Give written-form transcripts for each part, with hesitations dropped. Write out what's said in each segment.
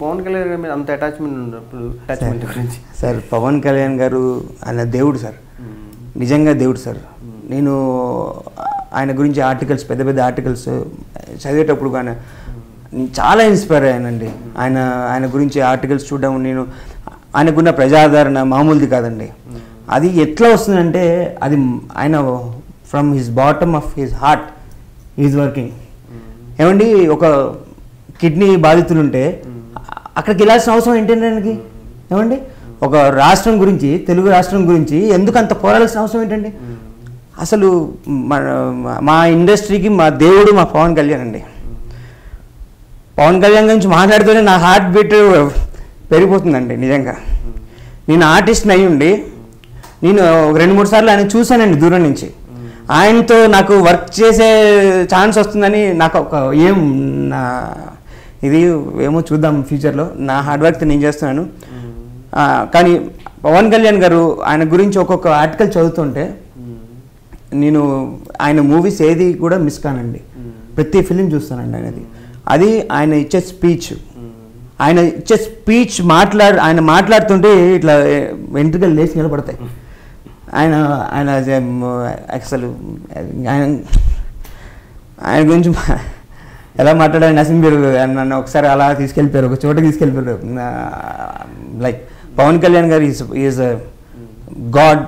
పవన్ కళ్యాణ్ గారి మీద అంత అటాచ్మెంట్ గురించి సార్? పవన్ కళ్యాణ్ గారు ఆయన దేవుడు సార్, నిజంగా దేవుడు సార్. నేను ఆయన గురించి ఆర్టికల్స్, పెద్ద పెద్ద ఆర్టికల్స్ చదివేటప్పుడు కానీ చాలా ఇన్స్పైర్ అయ్యానండి. ఆయన గురించి ఆర్టికల్స్ చూడడం, నేను ఆయనకున్న ప్రజాదరణ మామూలుది కాదండి. అది ఎట్లా వస్తుందంటే అది ఆయన from his bottom of his heart is working. ఏమండి, ఒక కిడ్నీ బాధితులుంటే అక్కడికి వెళ్ళాల్సిన అవసరం ఏంటండి ఆయనకి? ఏమండి, ఒక రాష్ట్రం గురించి, తెలుగు రాష్ట్రం గురించి ఎందుకు అంత పోరాడాల్సిన అవసరం ఏంటండి? అసలు మా ఇండస్ట్రీకి మా దేవుడు మా పవన్ కళ్యాణ్ అండి. పవన్ కళ్యాణ్ గురించి మాట్లాడుతూనే నా హార్ట్ బీట్ పెరిగిపోతుందండి. నిజంగా నేను ఆర్టిస్ట్ని అయ్యి ఉండి నేను 2-3 సార్లు ఆయన చూశానండి దూరం నుంచి. ఆయనతో నాకు వర్క్ చేసే ఛాన్స్ వస్తుందని నాకు ఒక ఇది ఏమో చూద్దాం ఫ్యూచర్లో. నా హార్డ్ వర్క్ నేను చేస్తున్నాను. కానీ పవన్ కళ్యాణ్ గారు ఆయన గురించి ఒక్కొక్క ఆర్టికల్ చదువుతుంటే నేను ఆయన మూవీస్ ఏది కూడా మిస్ కానండి. ప్రతి ఫిలిం చూస్తానండి ఆయనది. అది ఆయన ఇచ్చే స్పీచ్, ఆయన మాట్లాడుతుంటే ఇట్లా వెంట్రుకలు లేచి నిలబడతాయి. ఆయన అసలు ఆయన గురించి ఎలా మాట్లాడాలి నరసింహ నన్ను ఒకసారి అలా తీసుకెళ్ళిపోయారు, ఒక చోటకి తీసుకెళ్ళిపోయారు. లైక్ పవన్ కళ్యాణ్ గారు is a god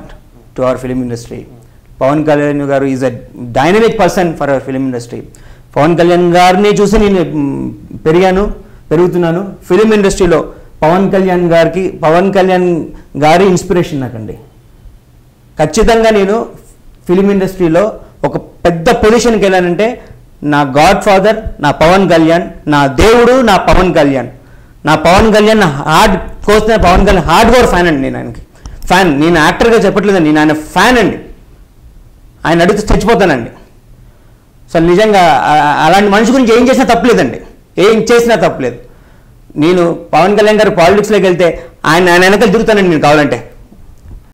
to our film industry. Pavan Kalyan గారు is a dynamic person for our film industry. Pavan Kalyan గారిని చూసి నేను పెరుగుతున్నాను. ఫిలిం ఇండస్ట్రీలో పవన్ కళ్యాణ్ గారి ఇన్స్పిరేషన్ నాకండి. ఖచ్చితంగా నేను ఫిలిం ఇండస్ట్రీలో ఒక పెద్ద పొజిషన్కి వెళ్ళానంటే నా గాడ్ ఫాదర్ నా పవన్ కళ్యాణ్, నా దేవుడు నా పవన్ కళ్యాణ్. నా hard cores, Pawan Kalyan hard core fan అండి. నేను ఆయనకి ఫ్యాన్. నేను యాక్టర్గా చెప్పట్లేదండి, నేను ఆయన ఫ్యాన్ అండి. ఆయన అడిగితే చచ్చిపోతానండి. అసలు నిజంగా అలాంటి మనిషి గురించి ఏం చేసినా తప్పలేదండి, ఏం చేసినా తప్పలేదు. నేను పవన్ కళ్యాణ్ గారు పాలిటిక్స్లోకి వెళ్తే ఆయన వెనకాల తిరుగుతానండి నేను కావాలంటే.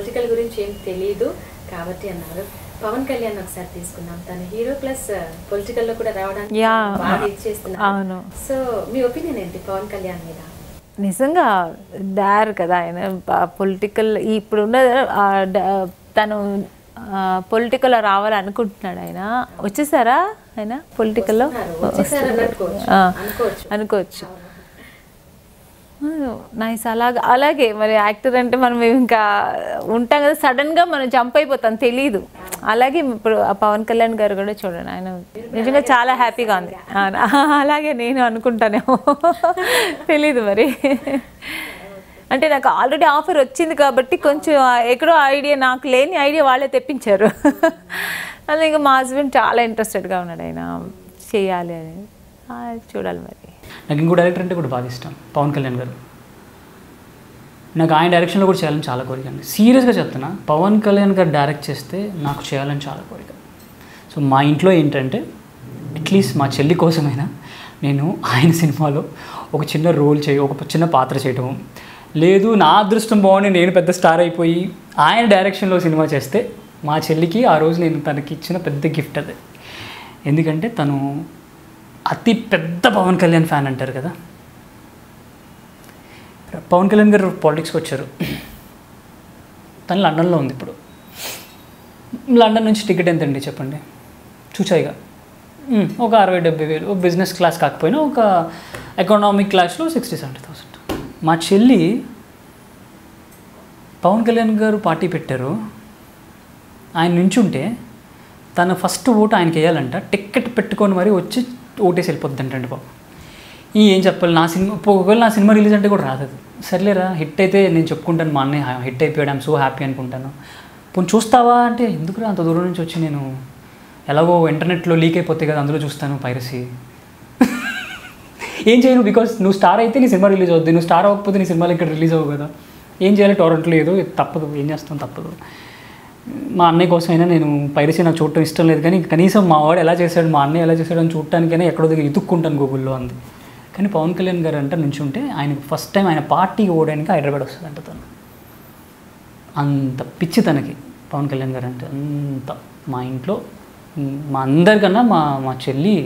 పొలిటికల్ గురించి ఏం తెలియదు కాబట్టి అన్నారు. పవన్ కళ్యాణ్ ఒకసారి తీసుకున్నాం, తను హీరో ప్లస్ పొలిటికల్ లో కూడా రావడానికి బాగా ఇచ్చేస్తున్నారు. సో మీ ఒపీనియన్ ఏంటి పవన్ కళ్యాణ్ మీద? నిజంగా డార్ కదా ఆయన పొలిటికల్. ఇప్పుడున్న తను పొలిటికల్లో రావాలనుకుంటున్నాడు. ఆయన వచ్చేసారా? ఆయన పొలిటికల్లో అనుకోవచ్చు. నైస్. అలాగే మరి యాక్టర్ అంటే మనం ఇంకా ఉంటాం కదా, సడన్గా మనం జంప్ అయిపోతాం, తెలీదు. అలాగే ఇప్పుడు పవన్ కళ్యాణ్ గారు కూడా చూడండి, ఆయన నిజంగా చాలా హ్యాపీగా ఉంది. అలాగే నేను అనుకుంటానేమో, తెలీదు మరి. అంటే నాకు ఆల్రెడీ ఆఫర్ వచ్చింది కాబట్టి కొంచెం ఎక్కడో ఐడియా, నాకు లేని ఐడియా వాళ్ళే తెప్పించారు. అది ఇంకా మా హస్బెండ్ చాలా ఇంట్రెస్టెడ్గా ఉన్నాడు, ఆయన చేయాలి అని. చూడాలి మరి. నాకు ఇంకో డైరెక్టర్ అంటే కూడా బాగా ఇష్టం, పవన్ కళ్యాణ్ గారు. నాకు ఆయన డైరెక్షన్లో కూడా చేయాలని చాలా కోరిక అండి. సీరియస్గా చెప్తున్నా, పవన్ కళ్యాణ్ గారు డైరెక్ట్ చేస్తే నాకు చేయాలని చాలా కోరిక. సో మా ఇంట్లో ఏంటంటే అట్లీస్ట్ మా చెల్లి కోసమైనా నేను ఆయన సినిమాలో ఒక చిన్న రోల్ ఒక చిన్న పాత్ర చేయటం, లేదు నా అదృష్టం బాగుండి నేను పెద్ద స్టార్ అయిపోయి ఆయన డైరెక్షన్లో సినిమా చేస్తే మా చెల్లికి ఆ రోజు నేను తనకి ఇచ్చిన పెద్ద గిఫ్ట్ అదే. ఎందుకంటే తను అతి పెద్ద పవన్ కళ్యాణ్ ఫ్యాన్ అంటారు కదా. పవన్ కళ్యాణ్ గారు పాలిటిక్స్కి వచ్చారు, తను లండన్లో ఉంది ఇప్పుడు. లండన్ నుంచి టికెట్ ఎంతండి చెప్పండి, చూచాయిగా ఒక 60,000-70,000. బిజినెస్ క్లాస్ కాకపోయినా ఒక ఎకనామిక్ క్లాస్లో 60,000-70,000. మా చెల్లి పవన్ కళ్యాణ్ గారు పార్టీ పెట్టారు, ఆయన నుంచుంటే తన ఫస్ట్ ఓటు ఆయనకి వేయాలంట. టికెట్ పెట్టుకొని మరీ వచ్చి ఓటేసి వెళ్ళిపోద్దంటండి బాబు. ఏం చెప్పాలి, నా సినిమా ఒకవేళ నా సినిమా రిలీజ్ అంటే కూడా రాదు. సర్లేరా హిట్ అయితే నేను చెప్పుకుంటాను, మా అన్నయ్య హిట్ అయిపోయాడు, ఐఎమ్ సో హ్యాపీ అనుకుంటాను. పోనీ చూస్తావా అంటే ఎందుకురా అంత దూరం నుంచి వచ్చి, నేను ఎలాగో ఇంటర్నెట్లో లీక్ అయిపోతాయి కదా అందులో చూస్తాను, పైరసీ. ఏం చేయను, బికాస్ నువ్వు స్టార్ అయితే నీ సినిమా రిలీజ్ అవుద్ది, నువ్వు స్టార్ అవ్వకపోతే నీ సినిమాలు ఇక్కడ రిలీజ్ అవ్వవు కదా. ఏం చేయాలి, టొరంటోలో ఏదో తప్పదు, ఏం చేస్తాం తప్పదు. మా అన్నయ్య కోసమైనా నేను పైరసీ నాకు చూడటం ఇష్టం లేదు, కానీ కనీసం మా వాడు ఎలా చేశాడు, మా అన్నయ్య ఎలా చేశాడు అని చూడటానికైనా ఎక్కడో దగ్గర ఎత్తుక్కుంటాను గూగుల్లో అంది. కానీ పవన్ కళ్యాణ్ గారు అంటే నుంచి ఉంటే ఆయనకు ఫస్ట్ టైం ఆయన పార్టీకి ఓడడానికి హైదరాబాద్ వస్తుందంట. తను అంత పిచ్చి తనకి పవన్ కళ్యాణ్ గారు అంటే అంత. మా ఇంట్లో మా అందరికన్నా మా చెల్లి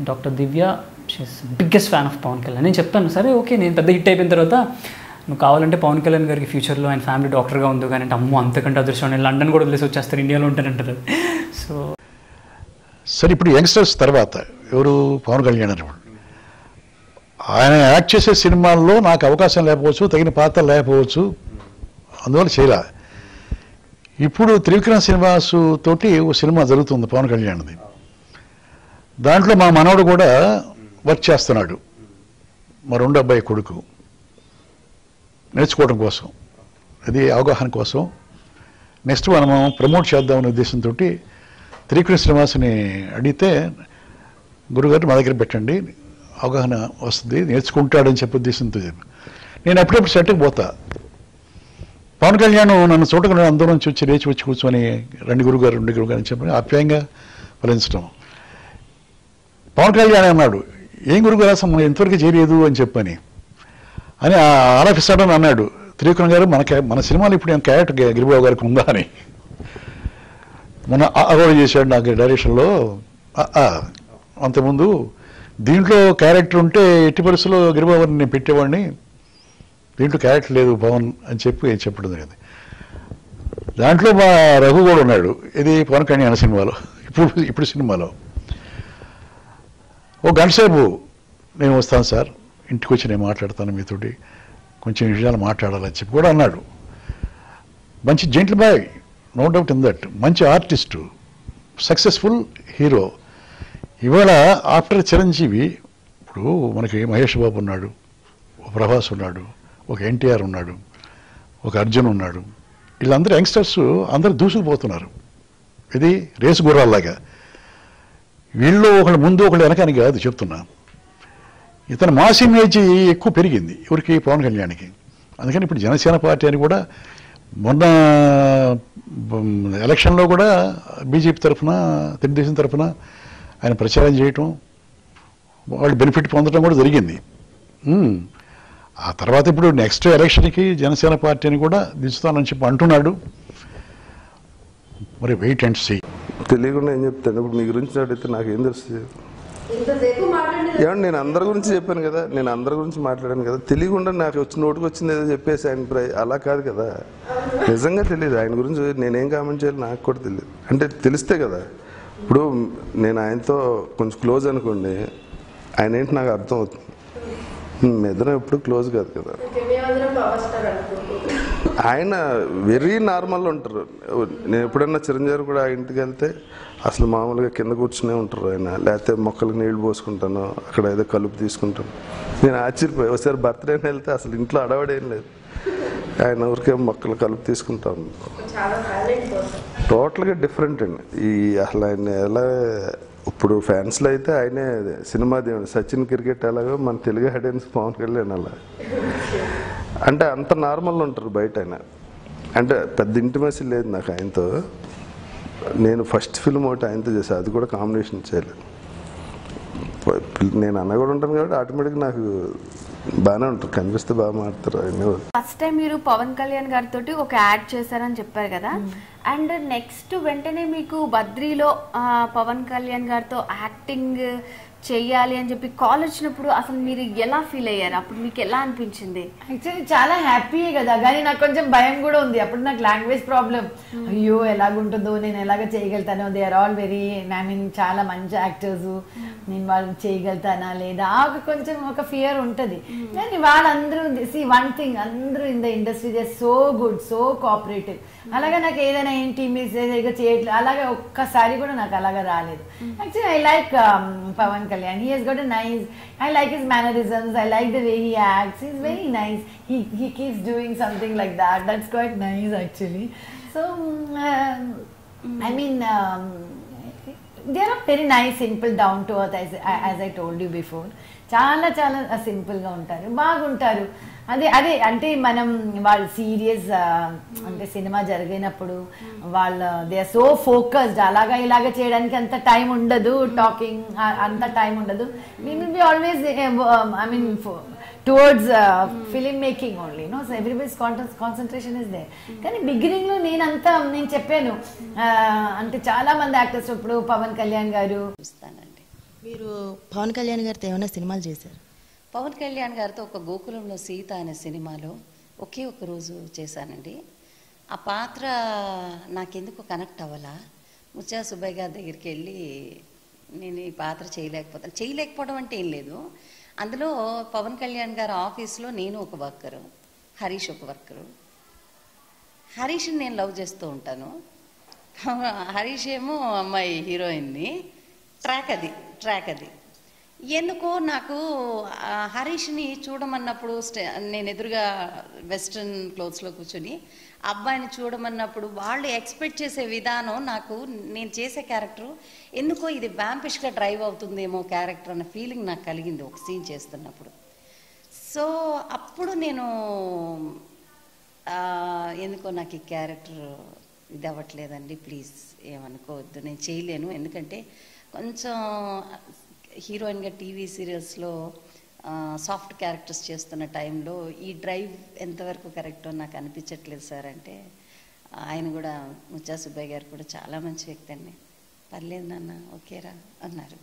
doctor Divya she is biggest fan of Pawan Kalyan. నేను చెప్పాను సరే ఓకే, నేను పెద్ద హిట్ అయిపోయిన తర్వాత నువ్వు కావాలంటే పవన్ కళ్యాణ్ గారికి ఫ్యూచర్లో ఆయన ఫ్యామిలీ డాక్టర్గా ఉంది కానీ అంటే అమ్మో అంతకంటే అదృష్టం, నేను లండన్ కూడా వదిలేసి వచ్చేస్తారు, ఇండియాలో ఉంటానంటారు. సో సరే ఇప్పుడు యంగ్స్టర్స్ తర్వాత ఎవరు పవన్ కళ్యాణ్ అని ఆయన యాక్ట్ చేసే సినిమాల్లో నాకు అవకాశం లేకపోవచ్చు, తగిన పాత్ర లేకపోవచ్చు, అందువల్ల చేయలే. ఇప్పుడు త్రివిక్రమ్ శ్రీనివాస్ తోటి ఓ సినిమా జరుగుతుంది పవన్ కళ్యాణ్ది. దాంట్లో మా మనవడు కూడా వర్క్ చేస్తున్నాడు, మా రెండో అబ్బాయి కొడుకు, నేర్చుకోవడం కోసం, అది అవగాహన కోసం. నెక్స్ట్ మనము ప్రమోట్ చేద్దామనే ఉద్దేశంతో త్రివిక్రమ్ శ్రీనివాస్ని అడిగితే గురుగారు మా దగ్గర పెట్టండి, అవగాహన వస్తుంది, నేర్చుకుంటాడని చెప్పే ఉద్దేశంతో నేను అప్పుడప్పుడు సెట్కి పోతా. పవన్ కళ్యాణ్ నన్ను చూడకుండా అందరూ నుంచి వచ్చి లేచి వచ్చి కూర్చొని రెండు గురుగారు అని చెప్పి ఆప్యాయంగా పలించడం. పవన్ కళ్యాణ్ అన్నాడు, ఏం గురుగారు అసలు ఎంతవరకు చేయలేదు అని చెప్పని అని ఆలోచిస్తాడని అన్నాడు. త్రివిక్రమ్ గారు మన సినిమాలు ఇప్పుడు నేను క్యారెక్టర్ గిరిబాబు గారికి ఉందా అని మొన్న అవార్డు చేశాడు నాకు డైరెక్షన్లో. అంతకుముందు దీంట్లో క్యారెక్టర్ ఉంటే ఎట్టి పరిస్థితుల్లో గిరిబాబుని నేను పెట్టేవాడిని, దీంట్లో క్యారెక్టర్ లేదు పవన్ అని చెప్పి చెప్పడం జరిగింది. దాంట్లో మా రఘు కూడా ఉన్నాడు, ఇది పవన్ కళ్యాణ్ సినిమాలో, ఇప్పుడు సినిమాలో. ఓ గంట సేపు నేను వస్తాను సార్, ఇంటికి వచ్చి నేను మాట్లాడతాను మీతోటి, కొంచెం విషయాలు మాట్లాడాలని చెప్పి కూడా అన్నాడు. మంచి gentle boy, no doubt in that, మంచి ఆర్టిస్టు, సక్సెస్ఫుల్ హీరో. ఇవాళ ఆఫ్టర్ చిరంజీవి ఇప్పుడు మనకి మహేష్ బాబు ఉన్నాడు, ఒక ప్రభాస్ ఉన్నాడు, ఒక ఎన్టీఆర్ ఉన్నాడు, ఒక అర్జున్ ఉన్నాడు. వీళ్ళందరూ యంగ్స్టర్స్ అందరూ దూసుకుపోతున్నారు, ఇది రేసు గుర్రాల్లాగా. వీళ్ళు ఒకళ్ళు ముందు ఒకళ్ళు వెనకని కాదు చెప్తున్నా. ఇతను మాస్ ఇమేజ్ ఎక్కువ పెరిగింది ఎవరికి, పవన్ కళ్యాణ్కి. అందుకని ఇప్పుడు జనసేన పార్టీ అని కూడా మొన్న ఎలక్షన్లో కూడా బీజేపీ తరఫున, తెలుగుదేశం తరఫున ఆయన ప్రచారం చేయటం, వాళ్ళు బెనిఫిట్ పొందడం కూడా జరిగింది. ఆ తర్వాత ఇప్పుడు నెక్స్ట్ ఎలక్షన్కి జనసేన పార్టీని కూడా దించుతానని చెప్పి అంటున్నాడు. మరి వెయిట్ అండ్ సీ. తెలియకుండా ఏం చెప్తాను, ఇప్పుడు మీ గురించి అడిగితే నాకు ఏం తెలుస్తుంది? ఏమంటే నేను అందరి గురించి చెప్పాను కదా, నేను అందరి గురించి మాట్లాడాను కదా, తెలియకుండా నాకు వచ్చి నోటికి వచ్చింది ఏదో చెప్పేసి ఆయన అలా కాదు కదా, నిజంగా తెలియదు ఆయన గురించి నేనేం కామెంట్ చేయాలి నాకు కూడా తెలియదు. అంటే తెలిస్తే కదా, ఇప్పుడు నేను ఆయనతో కొంచెం క్లోజ్ అనుకోండి, ఆయన ఏంటి నాకు అర్థం అవుతుంది. మీ ఇద్దరం ఎప్పుడు క్లోజ్ కాదు కదా. ఆయన వెరీ నార్మల్ ఉంటారు. నేను ఎప్పుడన్నా చిరంజీవి కూడా ఆ ఇంటికి వెళ్తే అసలు మామూలుగా కింద కూర్చునే ఉంటారు ఆయన, లేకపోతే మొక్కలకు నీళ్లు పోసుకుంటాను, అక్కడ ఏదో కలుపు తీసుకుంటాను. నేను ఆశ్చర్యపోయి ఒకసారి బర్త్డేని వెళ్తే అసలు ఇంట్లో అడవడేం లేదు, ఆయన ఊరికే మొక్కలు కలుపు తీసుకుంటాను. టోటల్గా డిఫరెంట్ అండి. అసలు ఆయన ఎలా ఇప్పుడు ఫ్యాన్స్లో అయితే ఆయనే సినిమా దేవుడు, సచిన్ క్రికెట్ ఎలాగో మన తెలుగు హెడెన్స్ పవన్ కళ్యాణ్ అలా. అంటే అంత నార్మల్ ఉంటారు బయట ఆయన. అంటే పెద్ద ఇంటిమసీ లేదు నాకు ఆయనతో. నేను ఫస్ట్ ఫిల్మ్ ఒకటి ఆయనతో చేశాను, అది కూడా కాంబినేషన్ చేయలేదు. నేను అన్న కూడా ఉంటాను కాబట్టి ఆటోమేటిక్గా నాకు బాగానే ఉంటారు, కనిపిస్తే బాగా మాట్లాడతారు ఆయన. ఫస్ట్ టైం మీరు పవన్ కళ్యాణ్ గారితో ఒక యాడ్ చేశారని చెప్పారు కదా, అండ్ నెక్స్ట్ వెంటనే మీకు బద్రీలో పవన్ కళ్యాణ్ గారితో యాక్టింగ్ చెయ్యాలి అని చెప్పి కాల్ వచ్చినప్పుడు అసలు మీరు ఎలా ఫీల్ అయ్యారు? అప్పుడు మీకు ఎలా అనిపించింది? యాక్చువల్లీ చాలా హ్యాపీయే కదా, కానీ నాకు కొంచెం భయం కూడా ఉంది. అప్పుడు నాకు లాంగ్వేజ్ ప్రాబ్లం, అయ్యో ఎలాగుంటుందో, నేను ఎలాగ చేయగలుగుతానో, దే ఆర్ ఆల్ వెరీ చాలా మంచి యాక్టర్స్, నేను వాళ్ళు చేయగలుగుతానా లేదా కొంచెం ఒక ఫియర్ ఉంటుంది. కానీ వాళ్ళందరూ వన్ థింగ్, అందరూ in the industry they so good, so cooperative. అలాగే నాకు ఏదైనా ఏంటి మిస్ చేయట్లేదు అలాగే ఒక్కసారి కూడా నాకు అలాగా రాలేదు. Actually I like Pawan Kalyan. He has got a nice, I like his mannerisms, I like the way he acts, he's very nice, he keeps doing something like that, that's quite nice actually. So I mean they are very nice, simple, down to earth, as I told you before. చాలా చాలా సింపుల్గా ఉంటారు, బాగుంటారు. అదే అదే అంటే మనం వాళ్ళు సీరియస్ అంటే సినిమా జరిగినప్పుడు వాళ్ళు దే ఆర్ సో ఫోకస్డ్, అలాగా ఇలాగా చేయడానికి అంత టైం ఉండదు, టాకింగ్ అంత టైం ఉండదు. We will be always I mean towards film making only, no, so everybody's concentration is there. కానీ బిగినింగ్లో నేను చెప్పాను అంటే చాలా మంది యాక్టర్స్, ఇప్పుడు పవన్ కళ్యాణ్ గారు చూస్తానండి, మీరు పవన్ కళ్యాణ్ గారితో ఏమైనా సినిమాలు చేశారు? పవన్ కళ్యాణ్ గారితో ఒక గోకులంలో సీత అనే సినిమాలో ఒకే ఒక రోజు చేశానండి. ఆ పాత్ర నాకెందుకు కనెక్ట్ అవ్వాలా. ముత్యా సుబ్బయ్య గారి దగ్గరికి వెళ్ళి నేను ఈ పాత్ర చేయలేకపోవడం అంటే ఏం లేదు. అందులో పవన్ కళ్యాణ్ గారి ఆఫీస్లో నేను ఒక వర్కరు, హరీష్ ఒక వర్కరు. హరీష్ని నేను లవ్ చేస్తూ ఉంటాను, హరీష్ ఏమో అమ్మాయి హీరోయిన్ని. ట్రాక్ అది ఎందుకో నాకు హరీష్ని చూడమన్నప్పుడు నేను ఎదురుగా వెస్ట్రన్ క్లోత్స్లో కూర్చొని అబ్బాయిని చూడమన్నప్పుడు వాళ్ళు ఎక్స్పెక్ట్ చేసే విధానం నాకు, నేను చేసే క్యారెక్టరు ఎందుకో ఇది వ్యాంపిష్గా డ్రైవ్ అవుతుందేమో క్యారెక్టర్ అన్న ఫీలింగ్ నాకు కలిగింది ఒక సీన్ చేస్తున్నప్పుడు. సో అప్పుడు నేను ఎందుకో నాకు ఈ క్యారెక్టర్ ఇది అవ్వట్లేదండి, ప్లీజ్ ఏమనుకోవద్దు, నేను చేయలేను. ఎందుకంటే కొంచెం హీరోయిన్గా టీవీ సీరియల్స్లో సాఫ్ట్ క్యారెక్టర్స్ చేస్తున్న టైంలో ఈ డ్రైవ్ ఎంతవరకు కరెక్టో నాకు అనిపించట్లేదు సార్ అంటే, ఆయన కూడా ముత్యా సుబ్బయ్య గారు కూడా చాలా మంచి వ్యక్తి అండి, పర్లేదు నాన్న ఓకేరా అన్నారు.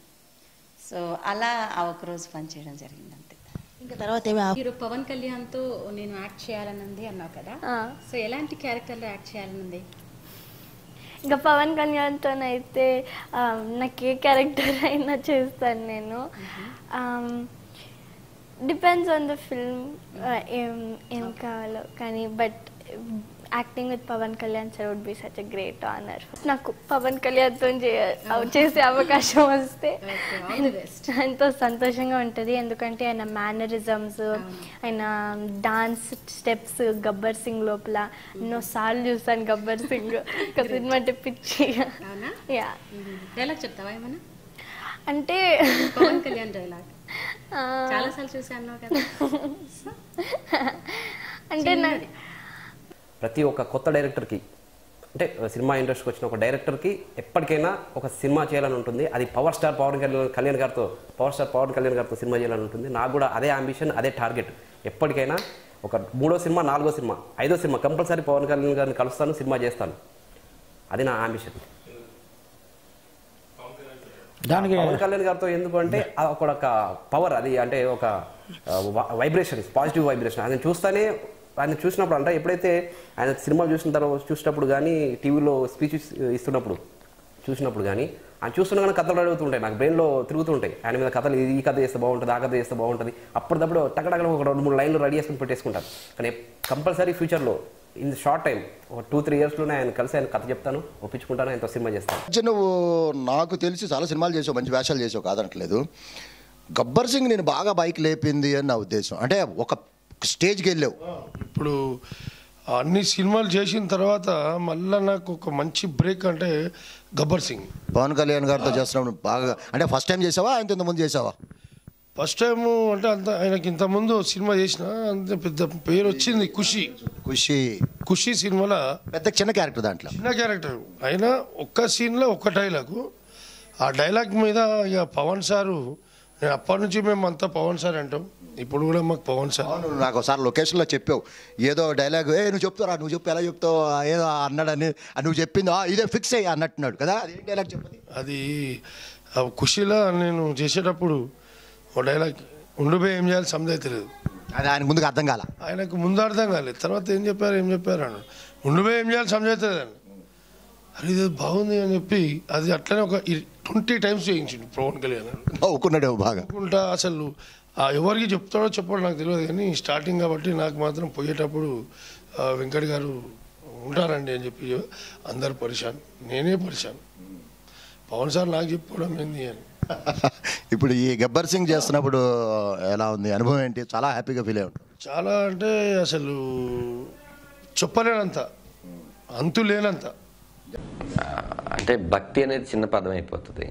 సో అలా ఆ ఒకరోజు పనిచేయడం జరిగింది అంతే. ఇంకా తర్వాత హీరో పవన్ కళ్యాణ్తో నేను యాక్ట్ చేయాలనుంది అన్నావు కదా, సో ఎలాంటి క్యారెక్టర్లో యాక్ట్ చేయాలనుంది? ఇంకా పవన్ కళ్యాణ్తోనైతే నాకు ఏ క్యారెక్టర్ అయినా చేస్తాను నేను. డిపెండ్స్ ఆన్ ద ఫిల్మ్ ఏం కావాలో కానీ, but acting with Pawan Kalyan sir would be such a great honour. నాకు పవన్ కళ్యాణ్తో చేసే అవకాశం వస్తే ఎంతో సంతోషంగా ఉంటుంది. ఎందుకంటే ఆయన మేనరిజమ్స్, ఆయన డాన్స్ స్టెప్స్, గబ్బర్ సింగ్ లోపల ఎన్నోసార్లు చూస్తాను. గబ్బర్ సింగ్ ఒక సినిమా అంటే పిచ్చి. యా, డైలాగ్ చెప్తావా ఏమన్నా? అంటే పవన్ కళ్యాణ్ డైలాగ్ చాలాసార్లు చూసాను కదా. అంటే ప్రతి ఒక్క కొత్త డైరెక్టర్కి, అంటే సినిమా ఇండస్ట్రీకి వచ్చిన ఒక డైరెక్టర్కి ఎప్పటికైనా ఒక సినిమా చేయాలని ఉంటుంది. అది పవర్ స్టార్ పవన్ కళ్యాణ్ గారితో సినిమా చేయాలని ఉంటుంది. నాకు కూడా అదే అంబిషన్, అదే టార్గెట్. ఎప్పటికైనా ఒక 3వ సినిమా, 4వ సినిమా, 5వ సినిమా కంపల్సరీ పవన్ కళ్యాణ్ గారిని కలుస్తాను, సినిమా చేస్తాను. అది నా అంబిషన్. దానికి పవన్ కళ్యాణ్ గారితో ఎందుకంటే ఒక పవర్, అది అంటే ఒక వైబ్రేషన్, పాజిటివ్ వైబ్రేషన్. ఆయన చూస్తేనే, ఆయన చూసినప్పుడు అంటే ఎప్పుడైతే ఆయన సినిమాలు చూసినప్పుడు కానీ, టీవీలో స్పీచ్ చూసినప్పుడు కానీ, ఆయన చూస్తున్నా కానీ కథలు అడుగుతుంటాయి, నాకు బ్రెయిన్లో తిరుగుతుంటాయి. ఆయన మీద కథలు, ఈ కథ చేస్తే బాగుంటుంది, ఆ కథ చేస్తే బాగుంటుంది. అప్పటికప్పుడు టక్కడక్కడ ఒక 2-3 లైన్లు రెడీ చేసుకుని పెట్టేసుకుంటాను. కానీ కంపల్సరీ ఫ్యూచర్లో ఇన్ షార్ట్ టైం ఒక 2-3 ఇయర్స్లోనే ఆయన కలిసి ఆయన కథ చెప్తాను, ఒప్పించుకుంటాను, ఆయనతో సినిమా చేస్తాను. నువ్వు నాకు తెలిసి చాలా సినిమాలు చేసావు, మంచి వేషాలు చేసావు, కాదనట్లేదు. గబ్బర్ సింగ్ నేను బాగా బైక్ లేపింది అని నా ఉద్దేశం. అంటే ఒక స్టేజ్కి వెళ్ళావు. ఇప్పుడు అన్ని సినిమాలు చేసిన తర్వాత మళ్ళీ నాకు ఒక మంచి బ్రేక్ అంటే గబ్బర్ సింగ్. పవన్ కళ్యాణ్ గారితో చేస్తున్నావు బాగా. అంటే ఫస్ట్ టైం చేసావా, ఆయన ఇంతకుముందు చేసావా? ఫస్ట్ టైము అంటే అంత, ఆయనకి ఇంతకుముందు సినిమా చేసిన అంత పెద్ద పేరు వచ్చింది. ఖుషి సినిమాలో పెద్ద చిన్న క్యారెక్టర్, దాంట్లో చిన్న క్యారెక్టర్ అయినా ఒక్క సీన్లో ఒక్క డైలాగు. ఆ డైలాగ్ మీద ఇక పవన్ సారు, నేను అప్పటి నుంచి మేము అంతా పవన్ సార్ అంటాం, ఇప్పుడు కూడా మాకు పవన్ సార్. నాకు ఒకసారి లొకేషన్లో చెప్పావు ఏదో డైలాగ్, నువ్వు చెప్తారా, నువ్వు చెప్పు, ఎలా చెప్తావు, ఏదో అన్నాడని, నువ్వు చెప్పింది ఇదే ఫిక్స్ అయ్యి అన్నట్టున్నాడు కదా. అది డైలాగ్ చెప్పది. అది ఖుషిలో నేను చేసేటప్పుడు ఒక డైలాగ్, ఉండిపోయి ఏం చేయాలి సమజైతలేదు. అది ఆయన ముందుకు అర్థం కాల, ఆయనకు ముందు అర్థం కాలేదు. తర్వాత ఏం చెప్పారు అన్నాడు, ఉండిపోయి ఏం చేయాలి సమజైతలేదు అని. అది ఇది బాగుంది అని చెప్పి అది అట్లనే ఒక 20 టైమ్స్ చేయించిండు పవన్ కళ్యాణ్. నవ్వుకున్నాడు బాగా. నవ్వుకుంటా అసలు ఎవరికి చెప్తాడో చెప్పాడో నాకు తెలియదు, కానీ స్టార్టింగ్ కాబట్టి నాకు మాత్రం పోయేటప్పుడు వెంకట్ గారు ఉంటారండి అని చెప్పి అందరు పరిశాన్, నేనే పరిశాన్. పవన్ సార్ నాకు చెప్పుకోవడం ఏంది అని. ఇప్పుడు ఈ గబ్బర్ సింగ్ చేస్తున్నప్పుడు ఎలా ఉంది అనుభవం, ఏంటి? చాలా హ్యాపీగా ఫీల్ అయ్యి ఉంటాడు. చాలా అంటే అసలు చెప్పలేనంత, అంతు లేనంత. అంటే భక్తి అనేది చిన్న పదం అయిపోతుంది,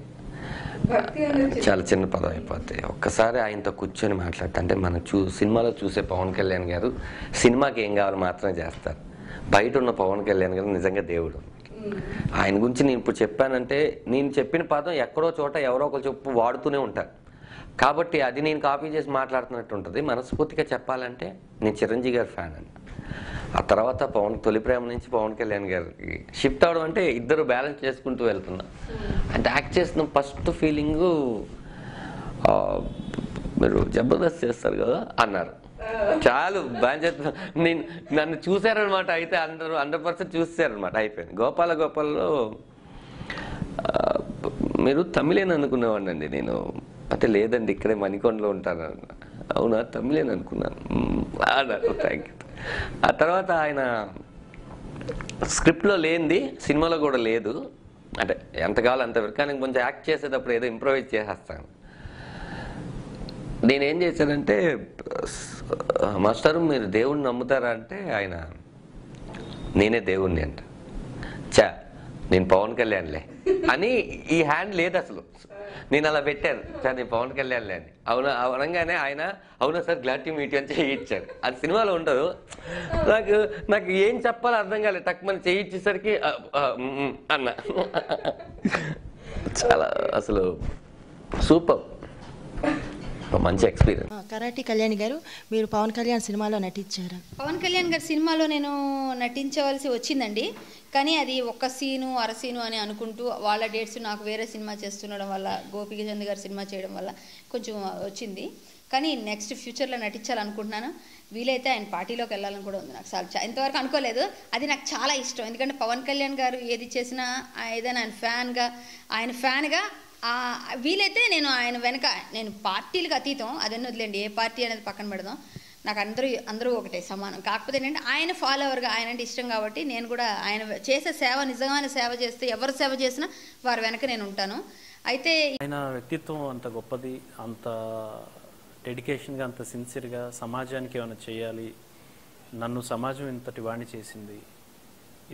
చాలా చిన్న పదం అయిపోతుంది. ఒక్కసారి ఆయనతో కూర్చొని మాట్లాడితే, అంటే మనం సినిమాలో చూసే పవన్ కళ్యాణ్ గారు సినిమాకి ఏం కావాలో మాత్రమే చేస్తారు. బయట ఉన్న పవన్ కళ్యాణ్ గారు నిజంగా దేవుడు. ఆయన గురించి నేను ఇప్పుడు చెప్పానంటే, నేను చెప్పిన పదం ఎక్కడో చోట ఎవరో ఒకరు చెప్పు వాడుతూనే ఉంటారు. కాబట్టి అది నేను కాపీ చేసి మాట్లాడుతున్నట్టు ఉంటుంది. మనస్ఫూర్తిగా చెప్పాలంటే నేను చిరంజీవి గారి ఫ్యాన్ అండి. ఆ తర్వాత తొలి ప్రేమ నుంచి పవన్ కళ్యాణ్ గారికి షిఫ్ట్ అవడం అంటే ఇద్దరు బ్యాలెన్స్ చేసుకుంటూ వెళ్తున్నా. అంటే యాక్ట్ చేసిన ఫస్ట్ ఫీలింగు మీరు జబర్దస్త్ చేస్తారు కదా అన్నారు. చాలు బాగా నేను నన్ను చూశారనమాట. అయితే 100% చూసారనమాట. అయిపోయింది. గోపాలలో మీరు తమిళేని అనుకునేవాడిని అండి నేను. అంటే లేదండి ఇక్కడే మణికొండలో ఉంటాను. అవునా తమిళేని అనుకున్నాను అన్నారు. Thank you. ఆ తర్వాత ఆయన స్క్రిప్ట్లో లేనిది సినిమాలో కూడా లేదు. అంటే ఎంతకాలం అంతవరకు. కానీ కొంచెం యాక్ట్ చేసేటప్పుడు ఏదో ఇంప్రూవైజ్ చేసేస్తాను. నేనేం చేశానంటే, మాస్టరు మీరు దేవుణ్ణి నమ్ముతారా అంటే ఆయన నేనే దేవుణ్ణి అంట. నేను పవన్ కళ్యాణ్లే అని ఈ హ్యాండ్ లేదు అసలు. నేను అలా పెట్టాను, నేను పవన్ కళ్యాణ్లే అని. అనగానే ఆయన అవునా సార్ గ్లాడ్ టు మీట్ అని చేయించారు. అది సినిమాలో ఉండదు. నాకు ఏం చెప్పాలో అర్థం కాలేదు. టక్మని చేయించేసరికి అన్న చాలా అసలు సూపర్, మంచి ఎక్స్పీరియన్స్. కరాటి కళ్యాణి గారు, మీరు పవన్ కళ్యాణ్ సినిమాలో నటించారా? పవన్ కళ్యాణ్ గారి సినిమాలో నేను నటించవలసి వచ్చిందండి. కానీ అది ఒక్క సీను అరసీను అని అనుకుంటూ వాళ్ళ డేట్స్ నాకు వేరే సినిమా చేస్తుండడం వల్ల, గోపిచంద్ గారి సినిమా చేయడం వల్ల కొంచెం వచ్చింది. కానీ నెక్స్ట్ ఫ్యూచర్లో నటించాలనుకుంటున్నాను. వీలైతే ఆయన పార్టీలోకి వెళ్ళాలని కూడా ఉంది నాకు. చాలా ఇంతవరకు అనుకోలేదు. అది నాకు చాలా ఇష్టం. ఎందుకంటే పవన్ కళ్యాణ్ గారు ఏది చేసినా ఏదైనా ఆయన ఫ్యాన్గా వీలైతే నేను ఆయన వెనక, నేను పార్టీలకు అతీతం, అదన్నీ వదిలేండి, ఏ పార్టీ అనేది పక్కన పెడదాం. నాకు అందరూ ఒకటే సమానం. కాకపోతే ఏంటంటే ఆయన ఫాలోవర్గా, ఆయన అంటే ఇష్టం కాబట్టి నేను కూడా ఆయన చేసే సేవ, నిజమైన సేవ చేస్తే ఎవరు సేవ చేసినా వారి వెనక నేను ఉంటాను. అయితే ఆయన వ్యక్తిత్వం అంత గొప్పది, అంత డెడికేషన్గా, అంత సిన్సియర్గా సమాజానికి ఏమైనా చేయాలి, నన్ను సమాజం ఇంతటి వాణ్ణి చేసింది,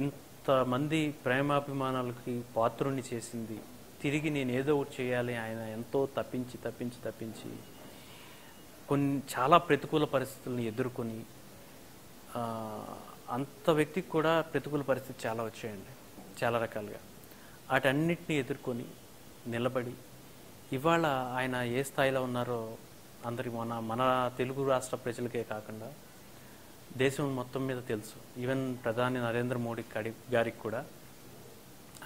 ఇంతమంది ప్రేమాభిమానాలకి పాత్రుణ్ణి చేసింది, తిరిగి నేను ఏదో ఒకటి చేయాలి. ఆయన ఎంతో తప్పించి కొన్ని చాలా ప్రతికూల పరిస్థితులను ఎదుర్కొని, అంత వ్యక్తికి కూడా ప్రతికూల పరిస్థితి చాలా వచ్చాయండి, చాలా రకాలుగా. వాటన్నిటిని ఎదుర్కొని నిలబడి ఇవాళ ఆయన ఏ స్థాయిలో ఉన్నారో అందరికి మన తెలుగు రాష్ట్ర ప్రజలకే కాకుండా దేశం మొత్తం మీద తెలుసు. ఈవెన్ ప్రధాని నరేంద్ర మోడీ గారికి కూడా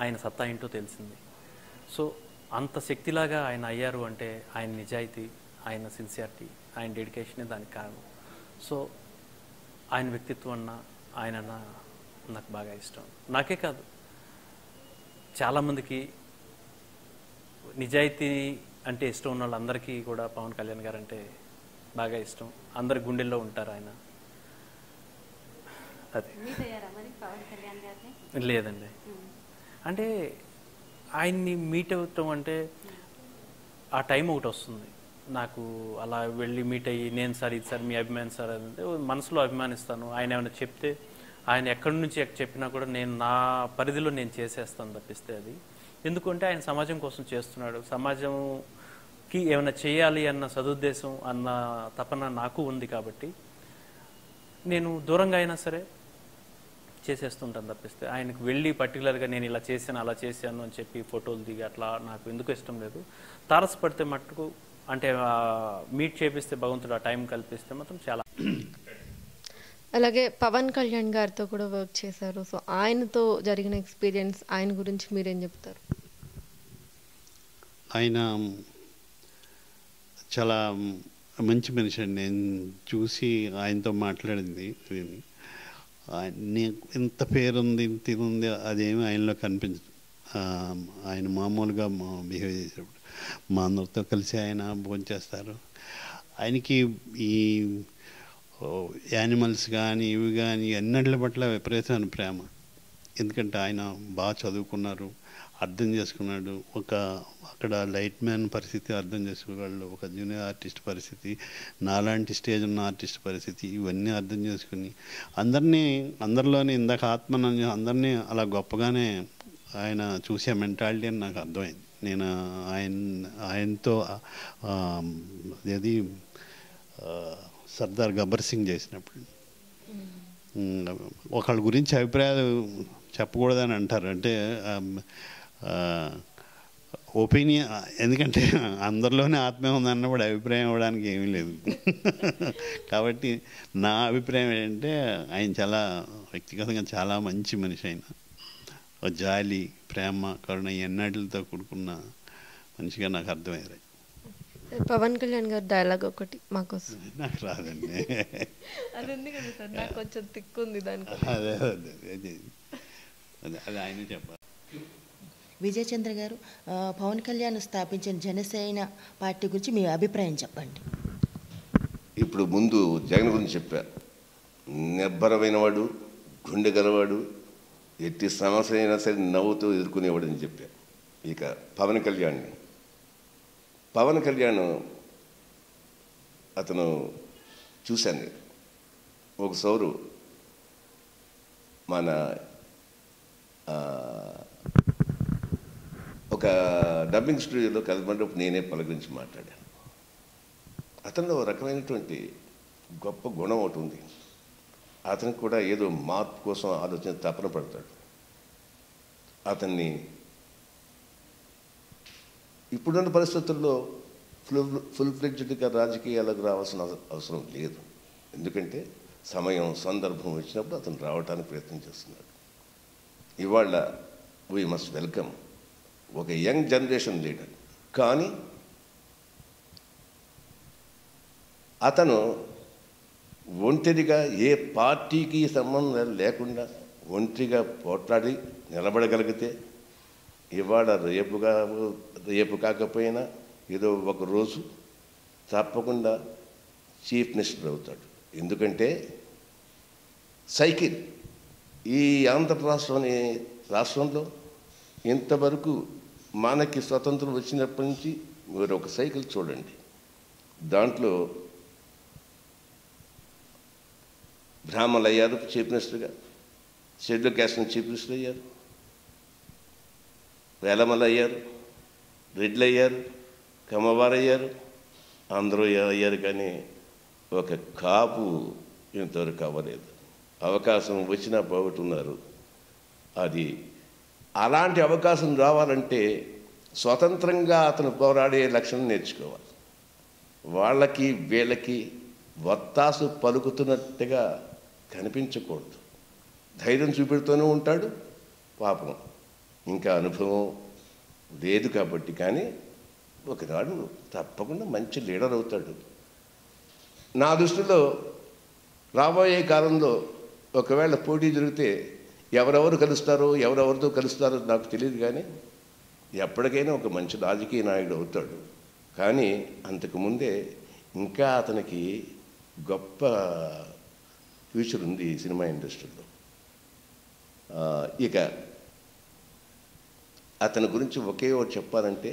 ఆయన సత్తా ఏంటో తెలిసింది. సో అంత శక్తిలాగా ఆయన అయ్యారు అంటే ఆయన నిజాయితీ, ఆయన సిన్సియారిటీ, ఆయన డెడికేషనే దానికి కారణం. సో ఆయన వ్యక్తిత్వం అన్న ఆయన నాకు బాగా ఇష్టం. నాకే కాదు, చాలామందికి నిజాయితీ అంటే ఇష్టం ఉన్న వాళ్ళందరికీ కూడా పవన్ కళ్యాణ్ గారు అంటే బాగా ఇష్టం. అందరి గుండెల్లో ఉంటారు ఆయన. అది లేదండి. అంటే ఆయన్ని మీట్ అవుతాం అంటే ఆ టైం ఒకటి వస్తుంది నాకు. అలా వెళ్ళి మీట్ అయ్యి నేను సార్ ఇది సార్ మీ అభిమాని సార్ అంటే మనసులో అభిమానిస్తాను. ఆయన ఏమైనా చెప్తే, ఆయన ఎక్కడి నుంచి చెప్పినా కూడా నేను నా పరిధిలో నేను చేసేస్తాను తప్పిస్తే అది. ఎందుకంటే ఆయన సమాజం కోసం చేస్తున్నాడు. సమాజంకి ఏమైనా చేయాలి అన్న సదుద్దేశం, అన్న తపన నాకు ఉంది కాబట్టి నేను దూరంగా అయినా సరే చేసేస్తుంటాను తప్పిస్తే ఆయనకు వెళ్ళి పర్టికులర్గా నేను ఇలా చేశాను అలా చేశాను అని చెప్పి ఫోటోలు దిగి అట్లా నాకు ఎందుకు ఇష్టం లేదు. తారసపడితే మట్టుకు అంటే మీట్ చేపిస్తే భగవంతుడు ఆ టైం కల్పిస్తే మాత్రం చాలా. అలాగే పవన్ కళ్యాణ్ గారితో కూడా వర్క్ చేశారు. సో ఆయనతో జరిగిన ఎక్స్పీరియన్స్, ఆయన గురించి మీరేం చెప్తారు? ఆయన చాలా మంచి మనిషి అండి. నేను చూసి ఆయనతో మాట్లాడింది, నీకు ఇంత పేరుంది ఇంత ఇది ఉంది అదేమి ఆయనలో కనిపించదు. ఆయన మామూలుగా బిహేవ్ చేసేటప్పుడు మా అందరితో కలిసి ఆయన భోంచేస్తారు. ఆయనకి ఈ యానిమల్స్ కానీ ఇవి కానీ అన్నిటి పట్ల విపరీతమైన ప్రేమ. ఎందుకంటే ఆయన బాగా చదువుకున్నారు, అర్థం చేసుకున్నాడు. అక్కడ లైట్ మ్యాన్ పరిస్థితి అర్థం చేసుకోగలడు, ఒక జూనియర్ ఆర్టిస్ట్ పరిస్థితి, నాలాంటి స్టేజ్ ఉన్న ఆర్టిస్ట్ పరిస్థితి, ఇవన్నీ అర్థం చేసుకుని అందరిలోని ఇందాక అందరినీ అలా గొప్పగానే ఆయన చూసే మెంటాలిటీ అని నాకు అర్థమైంది. నేను ఆయనతో సర్దార్ గబ్బర్ సింగ్ చేసినప్పుడు ఒకళ్ళ గురించి అభిప్రాయాలు చెప్పకూడదని అంటారు. అంటే ఒపీనియన్, ఎందుకంటే అందరిలోనే ఆత్మీయం ఉందన్నప్పుడు అభిప్రాయం ఇవ్వడానికి ఏమీ లేదు. కాబట్టి నా అభిప్రాయం ఏంటంటే ఆయన చాలా వ్యక్తిగతంగా చాలా మంచి మనిషి. ఆయన జాలి, ప్రేమ, కరుణ ఎన్నటితో కూడుకున్న మనిషిగా నాకు అర్థమయ్యారు. పవన్ కళ్యాణ్ గారి డైలాగ్ ఒకటి మాకోసం. నాకు రాదండి. అది ఉంది కదా సార్, నాకు కొంచెం తిక్కు ఉంది దానికి. అదే అది ఆయన చెప్పాలి. విజయ్ చంద్ర గారు, పవన్ కళ్యాణ్ స్థాపించిన జనసేన పార్టీ గురించి మీ అభిప్రాయం చెప్పండి. ఇప్పుడు ముందు జగన్ గురించి చెప్పారు. నిర్భరమైన వాడు, గుండె గలవాడు, ఎట్టి సమస్య అయినా సరే నవ్వుతూ ఎదుర్కొనేవాడు అని చెప్పారు. ఇక పవన్ కళ్యాణ్ అతను చూశాను ఒకసారి మన ఒక డబ్బింగ్ స్టూడియోలో కలిసినప్పుడు నేనే పలకరించి మాట్లాడాను. అతనిలో రకమైనటువంటి గొప్ప గుణం ఒకటి ఉంది. అతనికి కూడా ఏదో మార్పు కోసం ఆలోచన తపన పడతాడు. అతన్ని ఇప్పుడున్న పరిస్థితుల్లో ఫుల్ ఫ్లెడ్జ్డ్గా రాజకీయాలకు రావాల్సిన అవసరం లేదు. ఎందుకంటే సమయం సందర్భం వచ్చినప్పుడు అతను రావడానికి ప్రయత్నం చేస్తున్నాడు. ఇవాళ వీ మస్ట్ వెల్కమ్ ఒక యంగ్ జనరేషన్ లీడర్. కానీ అతను ఒంటరిగా ఏ పార్టీకి సంబంధం లేకుండా ఒంటరిగా పోట్లాడి నిలబడగలిగితే ఇవాళ రేపు కాకపోయినా ఏదో ఒక రోజు తప్పకుండా చీఫ్ మినిస్టర్ అవుతాడు. ఎందుకంటే సైకిల్ ఈ ఆంధ్ర రాష్ట్రంలో ఇంతవరకు మనకి స్వతంత్రం వచ్చినప్పటి నుంచి మీరు ఒక సైకిల్ చూడండి. దాంట్లో బ్రాహ్మణులు అయ్యారు చీఫ్ మినిస్టర్గా, షెడ్యూల్ క్యాస్ట్ చీఫ్ మినిస్టర్ అయ్యారు, వేలమలు అయ్యారు, రెడ్లు అయ్యారు, కమ్మవారు అయ్యారు, అందరూ అయ్యారు. కానీ ఒక కాపు ఇంతవరకు అవ్వలేదు. అవకాశం వచ్చినా పోగొట్టున్నారు. అది అలాంటి అవకాశం రావాలంటే స్వతంత్రంగా అతను పోరాడే లక్షణం నేర్చుకోవాలి. వాళ్ళకి వీళ్ళకి వత్తాసు పలుకుతున్నట్టుగా కనిపించకూడదు. ధైర్యం చూపెడుతూనే ఉంటాడు. పాపం ఇంకా అనుభవం లేదు కాబట్టి, కానీ ఒకనాడు తప్పకుండా మంచి లీడర్ అవుతాడు. నా దృష్టిలో రాబోయే కాలంలో ఒకవేళ పోటీ జరిగితే ఎవరెవరు కలుస్తారో ఎవరెవరితో కలుస్తారో నాకు తెలియదు, కానీ ఎప్పటికైనా ఒక మంచి రాజకీయ నాయకుడు అవుతాడు. కానీ అంతకుముందే ఇంకా అతనికి గొప్ప ఫ్యూచర్ ఉంది ఈ సినిమా ఇండస్ట్రీలో. ఇక అతని గురించి ఒకే ఒకటి చెప్పాలంటే,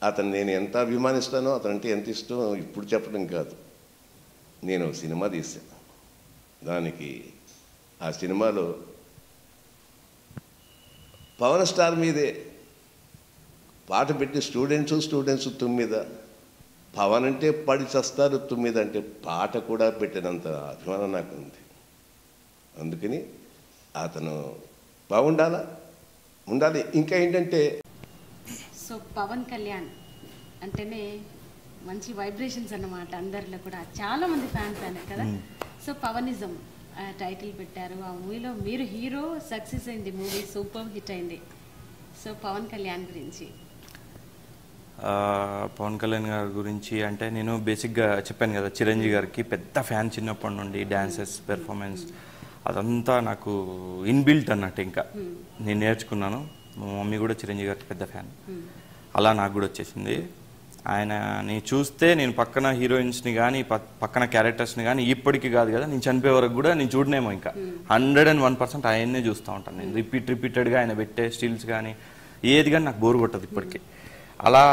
అతను నేను ఎంత అభిమానిస్తానో, అతనంటే ఎంత ఇష్టమో ఇప్పుడు చెప్పడం కాదు. నేను సినిమా తీశాను. దానికి ఆ సినిమాలో పవన్ స్టార్ మీదే పాట పెట్టి స్టూడెంట్స్ 9 పవన్ అంటే పడి చస్తారు 9 అంటే పాట కూడా పెట్టినంత అభిమానం నాకు ఉంది. అందుకని అతను ఉండాలి. ఇంకా ఏంటంటే సో పవన్ కళ్యాణ్ అంటేనే మంచి వైబ్రేషన్స్ అన్నమాట. అందరిలో కూడా చాలా మంది ఫ్యాన్స్ అయినారు కదా. సో పవనిజం టైటిల్ పెట్టారు. ఆ మూవీలో మీరు హీరో, సక్సెస్ అయింది మూవీ, సూపర్ హిట్ అయింది. సో పవన్ కళ్యాణ్ గురించి పవన్ కళ్యాణ్ గారి గురించి అంటే నేను బేసిక్గా చెప్పాను కదా, చిరంజీవి గారికి పెద్ద ఫ్యాన్ చిన్నప్పటి నుండి. డాన్సెస్, పెర్ఫార్మెన్స్ అదంతా నాకు ఇన్బిల్ట్ అన్నట్టు. ఇంకా నేను నేర్చుకున్నాను. మా మమ్మీ కూడా చిరంజీవి గారికి పెద్ద ఫ్యాన్. అలా నాకు కూడా వచ్చేసింది. ఆయనని చూస్తే నేను పక్కన హీరోయిన్స్ని కానీ పక్కన క్యారెక్టర్స్ని కానీ ఇప్పటికీ కాదు కదా, నేను చనిపోయే వరకు కూడా నేను చూడనేమో. ఇంకా 101% ఆయన్నే చూస్తూ ఉంటాను నేను. రిపీటెడ్గా ఆయన పెట్టే స్టిల్స్ కానీ ఏది కానీ నాకు బోర్ కొట్టదు ఇప్పటికీ. అలా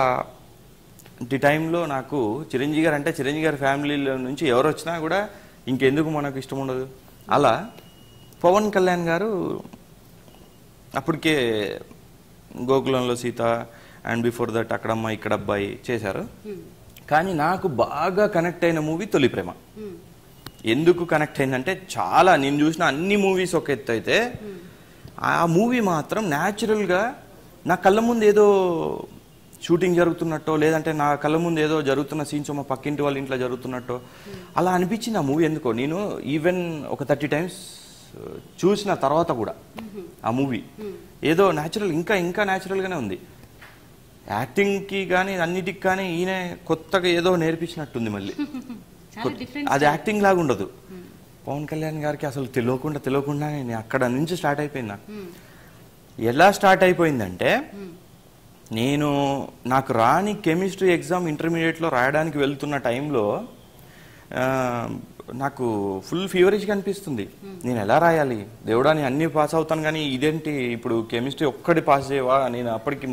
ఈ టైంలో నాకు చిరంజీవి గారు అంటే చిరంజీవి గారి ఫ్యామిలీలో నుంచి ఎవరు వచ్చినా కూడా ఇంకెందుకు మనకు ఇష్టం ఉండదు. అలా పవన్ కళ్యాణ్ గారు అప్పటికే గోకులంలో సీత అండ్ బిఫోర్ దట్ అక్కడమ్మ ఇక్కడ అబ్బాయి చేశారు. కానీ నాకు బాగా కనెక్ట్ అయిన మూవీ తొలి ప్రేమ. ఎందుకు కనెక్ట్ అయిందంటే, చాలా నేను చూసిన అన్ని మూవీస్ ఒక ఎత్తు అయితే ఆ మూవీ మాత్రం న్యాచురల్గా నా కళ్ళ ముందు ఏదో షూటింగ్ జరుగుతున్నట్టో, లేదంటే నా కళ్ళ ముందు ఏదో జరుగుతున్న సీన్స్ మా పక్కింటి వాళ్ళ ఇంట్లో జరుగుతున్నట్టో అలా అనిపించింది ఆ మూవీ. ఎందుకో నేను ఈవెన్ ఒక 30 times చూసిన తర్వాత కూడా ఆ మూవీ ఏదో న్యాచురల్ ఇంకా న్యాచురల్గానే ఉంది. యాక్టింగ్కి కానీ అన్నిటికి కానీ ఈయన కొత్తగా ఏదో నేర్పించినట్టుంది మళ్ళీ. అది యాక్టింగ్ లాగా ఉండదు. పవన్ కళ్యాణ్ గారికి అసలు తెలియకుండానే నేను అక్కడ నుంచి స్టార్ట్ అయిపోయింది నాకు. ఎలా స్టార్ట్ అయిపోయిందంటే, నాకు రాని కెమిస్ట్రీ ఎగ్జామ్ ఇంటర్మీడియట్లో రాయడానికి వెళ్తున్న టైంలో నాకు ఫుల్ ఫీవరిష్గా అనిపిస్తుంది. నేను ఎలా రాయాలి దేవుడా, నేను అన్నీ పాస్ అవుతాను కానీ ఇదేంటి ఇప్పుడు కెమిస్ట్రీ ఒక్కటి పాస్ చేయవా, నేను అప్పటికి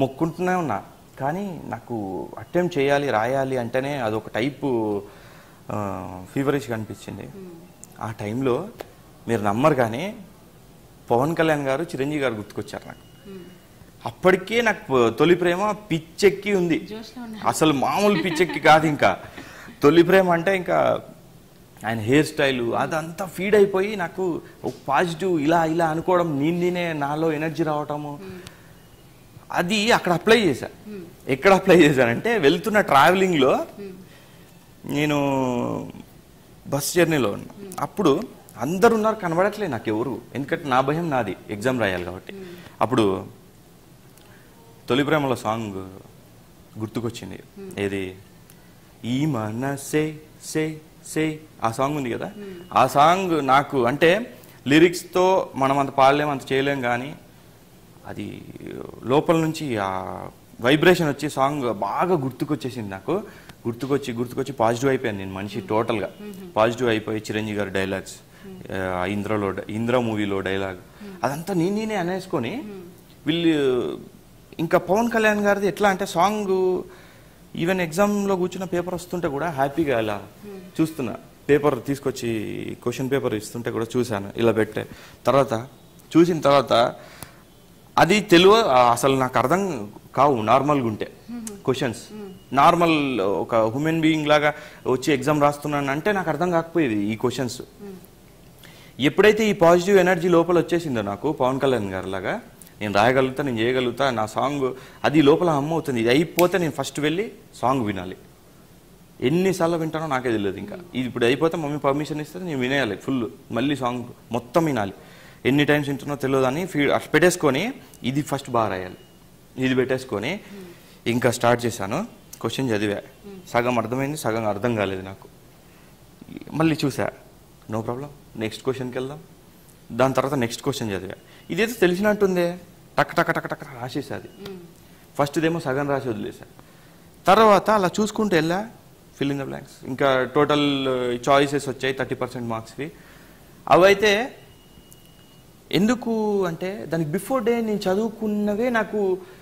మొక్కుంటూనే ఉన్నా. కానీ నాకు అటెంప్ట్ చేయాలి రాయాలి అంటేనే అదొక టైపు ఫీవరిష్గా అనిపించింది. ఆ టైంలో మీరు నమ్మరు కానీ పవన్ కళ్యాణ్ గారు చిరంజీవి గారు గుర్తుకొచ్చారు నాకు. అప్పటికే నాకు తొలి ప్రేమ పిచ్చెక్కి ఉంది, అసలు మామూలు పిచ్చెక్కి కాదు. ఇంకా తొలి ప్రేమ అంటే ఇంకా ఆయన హెయిర్ స్టైలు అదంతా ఫీడ్ అయిపోయి నాకు ఒక పాజిటివ్ ఇలా ఇలా అనుకోవడం, నేనే నాలో ఎనర్జీ రావటము, అది అక్కడ అప్లై చేశా. ఎక్కడ అప్లై చేశానంటే వెళ్తున్న ట్రావెలింగ్లో నేను బస్ జర్నీలో ఉన్నా. అప్పుడు అందరు ఉన్నారు, కనబడట్లేదు నాకు ఎవరు, ఎందుకంటే నా భయం నాది, ఎగ్జామ్ రాయాలి కాబట్టి. అప్పుడు తొలి ప్రేమలో సాంగ్ గుర్తుకొచ్చింది. ఏది ఈ మనసే సే సే ఆ సాంగ్ ఉంది కదా, ఆ సాంగ్ నాకు అంటే లిరిక్స్తో మనం అంత పాడలేము అంత చేయలేం కానీ అది లోపల నుంచి ఆ వైబ్రేషన్ వచ్చి సాంగ్ బాగా గుర్తుకొచ్చేసింది నాకు. గుర్తుకొచ్చి పాజిటివ్ అయిపోయాను నేను మనిషి, టోటల్గా పాజిటివ్ అయిపోయి చిరంజీవి గారి డైలాగ్స్, ఇంద్ర మూవీలో డైలాగ్ అదంతా నేనే అనేసుకొని వీళ్ళు. ఇంకా పవన్ కళ్యాణ్ గారిది ఎట్లా అంటే సాంగ్ ఈవెన్ ఎగ్జామ్లో కూర్చున్న పేపర్ వస్తుంటే కూడా హ్యాపీగా ఇలా చూస్తున్నా, పేపర్ తీసుకొచ్చి క్వశ్చన్ పేపర్ ఇస్తుంటే కూడా చూశాను, ఇలా పెట్టే చూసిన తర్వాత అది తెలుగు అసలు నాకు అర్థం కావు నార్మల్గా ఉంటే క్వశ్చన్స్. నార్మల్ ఒక హ్యూమన్ బీయింగ్ లాగా వచ్చి ఎగ్జామ్ రాస్తున్నాను అంటే నాకు అర్థం కాకపోయేది ఈ క్వశ్చన్స్. ఎప్పుడైతే ఈ పాజిటివ్ ఎనర్జీ లోపల వచ్చేసిందో నాకు పవన్ కళ్యాణ్ గారి లాగా, నేను రాయగలుగుతా, నేను చేయగలుగుతా, నా సాంగ్ అది లోపల అమ్మ అవుతుంది. ఇది అయిపోతే నేను ఫస్ట్ వెళ్ళి సాంగ్ వినాలి. ఎన్నిసార్లు వింటానో నాకే తెలియదు. ఇంకా ఇది ఇప్పుడు అయిపోతే మమ్మీ పర్మిషన్ ఇస్తే నేను వినేయాలి ఫుల్, మళ్ళీ సాంగ్ మొత్తం వినాలి. ఎన్ని టైమ్స్ వింటున్నో తెలియదు అని అట్లా పెట్టేసుకొని ఇది ఫస్ట్ బాగా రాయాలి, ఇది పెట్టేసుకొని ఇంకా స్టార్ట్ చేశాను. క్వశ్చన్ చదివా, సగం అర్థమైంది, సగం అర్థం కాలేదు నాకు. మళ్ళీ చూసా, నో ప్రాబ్లం, నెక్స్ట్ క్వశ్చన్కి వెళ్దాం. దాని తర్వాత నెక్స్ట్ క్వశ్చన్ చదివా, ఇదేదో తెలిసినట్టుందే, టక్ టక్ టక్ టక్ రాసేసా. అది ఫస్ట్దేమో సగం రాసి వదిలేసా. తర్వాత అలా చూసుకుంటూ వెళ్ళా, ఫిల్ ఇన్ ద బ్లాంక్స్. ఇంకా టోటల్ చాయిసెస్ వచ్చాయి 30% మార్క్స్వి. అవైతే ఎందుకు అంటే దానికి బిఫోర్ డే నేను చదువుకున్నవే నాకు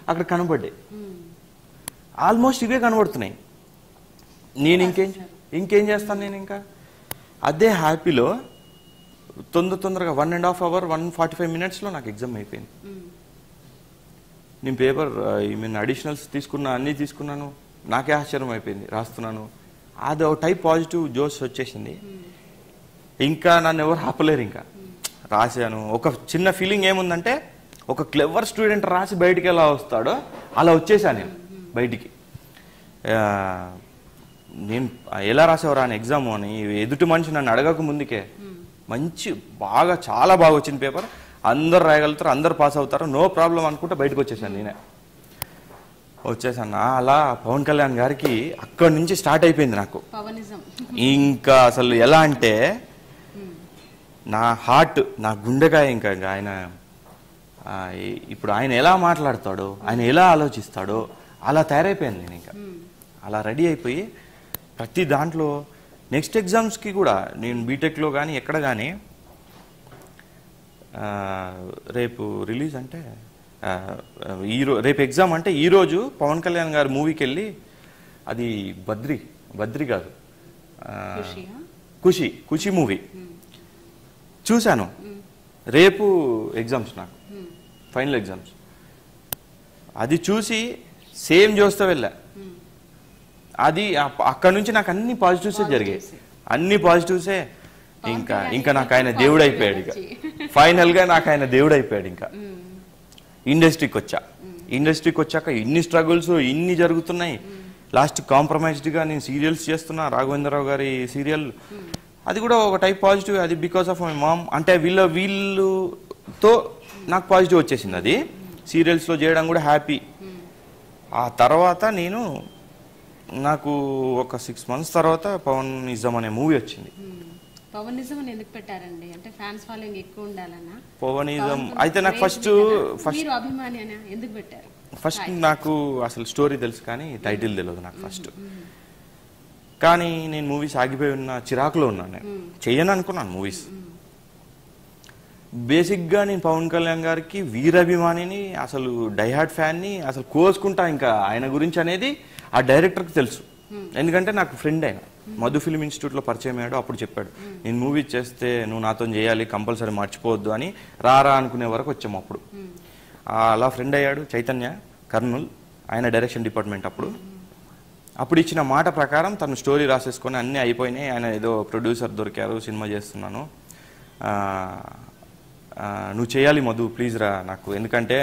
అక్కడ కనబడ్డాయి. ఆల్మోస్ట్ ఇవే కనబడుతున్నాయి. నేను ఇంకేం చేస్తాను, నేను ఇంకా అదే హ్యాపీలో తొందరగా 1.5 hour 145 minutesలో నాకు ఎగ్జామ్ అయిపోయింది. నేను పేపర్ అడిషనల్స్ అన్నీ తీసుకున్నాను, నాకే ఆశ్చర్యం అయిపోయింది. రాస్తున్నాను, అది ఒక టైప్ పాజిటివ్ జోష్ వచ్చేసింది. ఇంకా నన్ను ఎవరు ఆపలేరు. ఇంకా రాశాను. ఒక చిన్న ఫీలింగ్ ఏముందంటే, ఒక క్లెవర్ స్టూడెంట్ రాసి బయటికి ఎలా వస్తాడో అలా వచ్చేసాను నేను బయటికి. నేను ఎలా రాసేవరా అని ఎగ్జామ్ అని ఎదుటి మనిషి నన్ను అడగక ముందుకే చాలా బాగా వచ్చింది పేపర్, అందరు రాయగలుగుతారు, అందరు పాస్ అవుతారు, నో ప్రాబ్లం అనుకుంటే బయటకు వచ్చేసాను. నేనే వచ్చేసాను. అలా పవన్ కళ్యాణ్ గారికి అక్కడి నుంచి స్టార్ట్ అయిపోయింది నాకు. ఇంకా అసలు ఎలా అంటే నా హార్ట్, నా గుండెకాయ, ఇంకా ఆయన ఇప్పుడు ఆయన ఎలా మాట్లాడతాడో, ఆయన ఎలా ఆలోచిస్తాడో అలా తయారైపోయాను నేను. ఇంకా అలా రెడీ అయిపోయి ప్రతి దాంట్లో నెక్స్ట్ ఎగ్జామ్స్కి కూడా నేను బీటెక్లో కానీ ఎక్కడ కానీ రేపు రిలీజ్ అంటే రేపు ఎగ్జామ్ అంటే ఈరోజు పవన్ కళ్యాణ్ గారి మూవీకి వెళ్ళి, అది బద్రి కాదు ఖుషి మూవీ చూశాను. రేపు ఎగ్జామ్స్ నాకు, ఫైనల్ ఎగ్జామ్స్. అది చూసి సేమ్ జోస్తో వెళ్ళా. అది అక్కడ నుంచి నాకు అన్ని పాజిటివ్సే జరిగాయి, అన్ని పాజిటివ్సే. ఇంకా నాకు ఆయన దేవుడు అయిపోయాడు. ఇక ఫైనల్గా నాకు ఆయన దేవుడు అయిపోయాడు. ఇంకా ఇండస్ట్రీకి వచ్చాక ఇన్ని స్ట్రగుల్స్ ఇన్ని జరుగుతున్నాయి. లాస్ట్ కాంప్రమైజ్డ్గా నేను సీరియల్స్ చేస్తున్నా, రాఘవేంద్రరావు గారి సీరియల్, అది కూడా ఒక టైప్ పాజిటివ్. అది బికాస్ ఆఫ్ మై మామ్. అంటే వీళ్ళతో నాకు పాజిటివ్ వచ్చేసింది. అది సీరియల్స్లో చేయడం కూడా హ్యాపీ. ఆ తర్వాత నాకు ఒక 6 months తర్వాత పవనిజం అనే మూవీ వచ్చింది. పవనిజం అని ఎందుకు పెట్టారండి? అంటే ఫ్యాన్స్ ఫాలోయింగ్ ఎక్కువ ఉండాలన్నా? పవనిజం అయితే నాకు ఫస్ట్ మీరు అభిమాని అని ఎందుకు పెట్టారు? ఫస్ట్ నాకు అసలు స్టోరీ తెలుసు కానీ టైటిల్ తెలియదు నాకు ఫస్ట్. కానీ నేను మూవీస్ ఆగిపోయి ఉన్న చిరాకులో ఉన్నాను, నేను చెయ్యను అనుకున్నాను మూవీస్. బేసిక్గా నేను పవన్ కళ్యాణ్ గారికి వీరాభిమానిని, అసలు డైహార్డ్ ఫ్యాన్ని, అసలు కోసుకుంటా ఇంకా ఆయన గురించి అనేది ఆ డైరెక్టర్కి తెలుసు. ఎందుకంటే నాకు ఫ్రెండ్ ఆయన మధు ఫిల్మ్ ఇన్స్టిట్యూట్లో పరిచయం అయ్యాడు. అప్పుడు చెప్పాడు, నేను మూవీ చేస్తే నువ్వు నాతో చేయాలి, కంపల్సరీ మర్చిపోవద్దు అని. రారా అనుకునే వరకు వచ్చాము. అప్పుడు అలా ఫ్రెండ్ అయ్యాడు చైతన్య కర్నూల్, ఆయన డైరెక్షన్ డిపార్ట్మెంట్. అప్పుడు ఇచ్చిన మాట ప్రకారం తను స్టోరీ రాసేసుకొని అన్నీ అయిపోయినాయి. ఆయన ఏదో ప్రొడ్యూసర్ దొరికారు, సినిమా చేస్తున్నాను, నువ్వు చేయాలి మధు ప్లీజ్ రా నాకు, ఎందుకంటే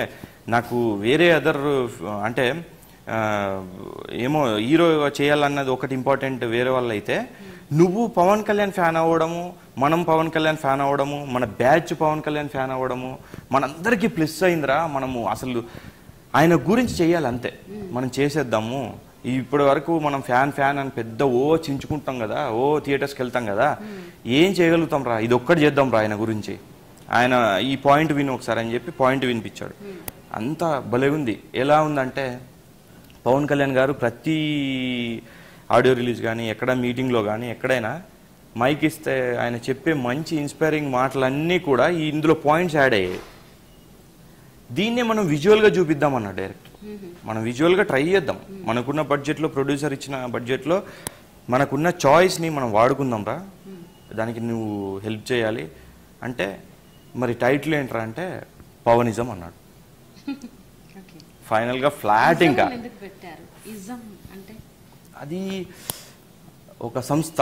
నాకు వేరే అదర్ అంటే ఏమో హీరో చేయాలన్నది ఒకటి ఇంపార్టెంట్ వేరే వాళ్ళు అయితే, నువ్వు పవన్ కళ్యాణ్ ఫ్యాన్ అవ్వడము, మనం పవన్ కళ్యాణ్ ఫ్యాన్ అవ్వడము, మన బ్యాచ్ పవన్ కళ్యాణ్ ఫ్యాన్ అవ్వడము మనందరికీ ప్లస్ అయిందిరా. మనము అసలు ఆయన గురించి చేయాలి అంతే, మనం చేసేద్దాము. ఇప్పటి వరకు మనం ఫ్యాన్ అని పెద్ద చించుకుంటాం కదా, థియేటర్స్కి వెళ్తాం కదా, ఏం చేయగలుగుతాం రా, ఇది ఒక్కటి చేద్దాం రా ఆయన గురించి, ఆయన ఈ పాయింట్ విను ఒకసారి అని చెప్పి పాయింట్ వినిపించాడు. అంత భలే ఉంది. ఎలా ఉందంటే పవన్ కళ్యాణ్ గారు ప్రతి ఆడియో రిలీజ్ కానీ ఎక్కడ మీటింగ్లో కానీ ఎక్కడైనా మైక్ ఇస్తే ఆయన చెప్పే మంచి ఇన్స్పైరింగ్ మాటలన్నీ కూడా ఇందులో పాయింట్స్ యాడ్ అయ్యాయి. దీన్నే మనం విజువల్గా చూపిద్దామన్నా డైరెక్ట్, మనం విజువల్గా ట్రై చేద్దాం. మనకున్న బడ్జెట్లో, ప్రొడ్యూసర్ ఇచ్చిన బడ్జెట్లో మనకున్న చాయిస్ని మనం వాడుకుందాం రా, దానికి నువ్వు హెల్ప్ చేయాలి అంటే, మరి టైటిల్ ఏంట్రా అంటే పవనిజం అన్నాడు. ఫైనల్గా ఫ్లాట్. ఇంకా అది ఒక సంస్థ.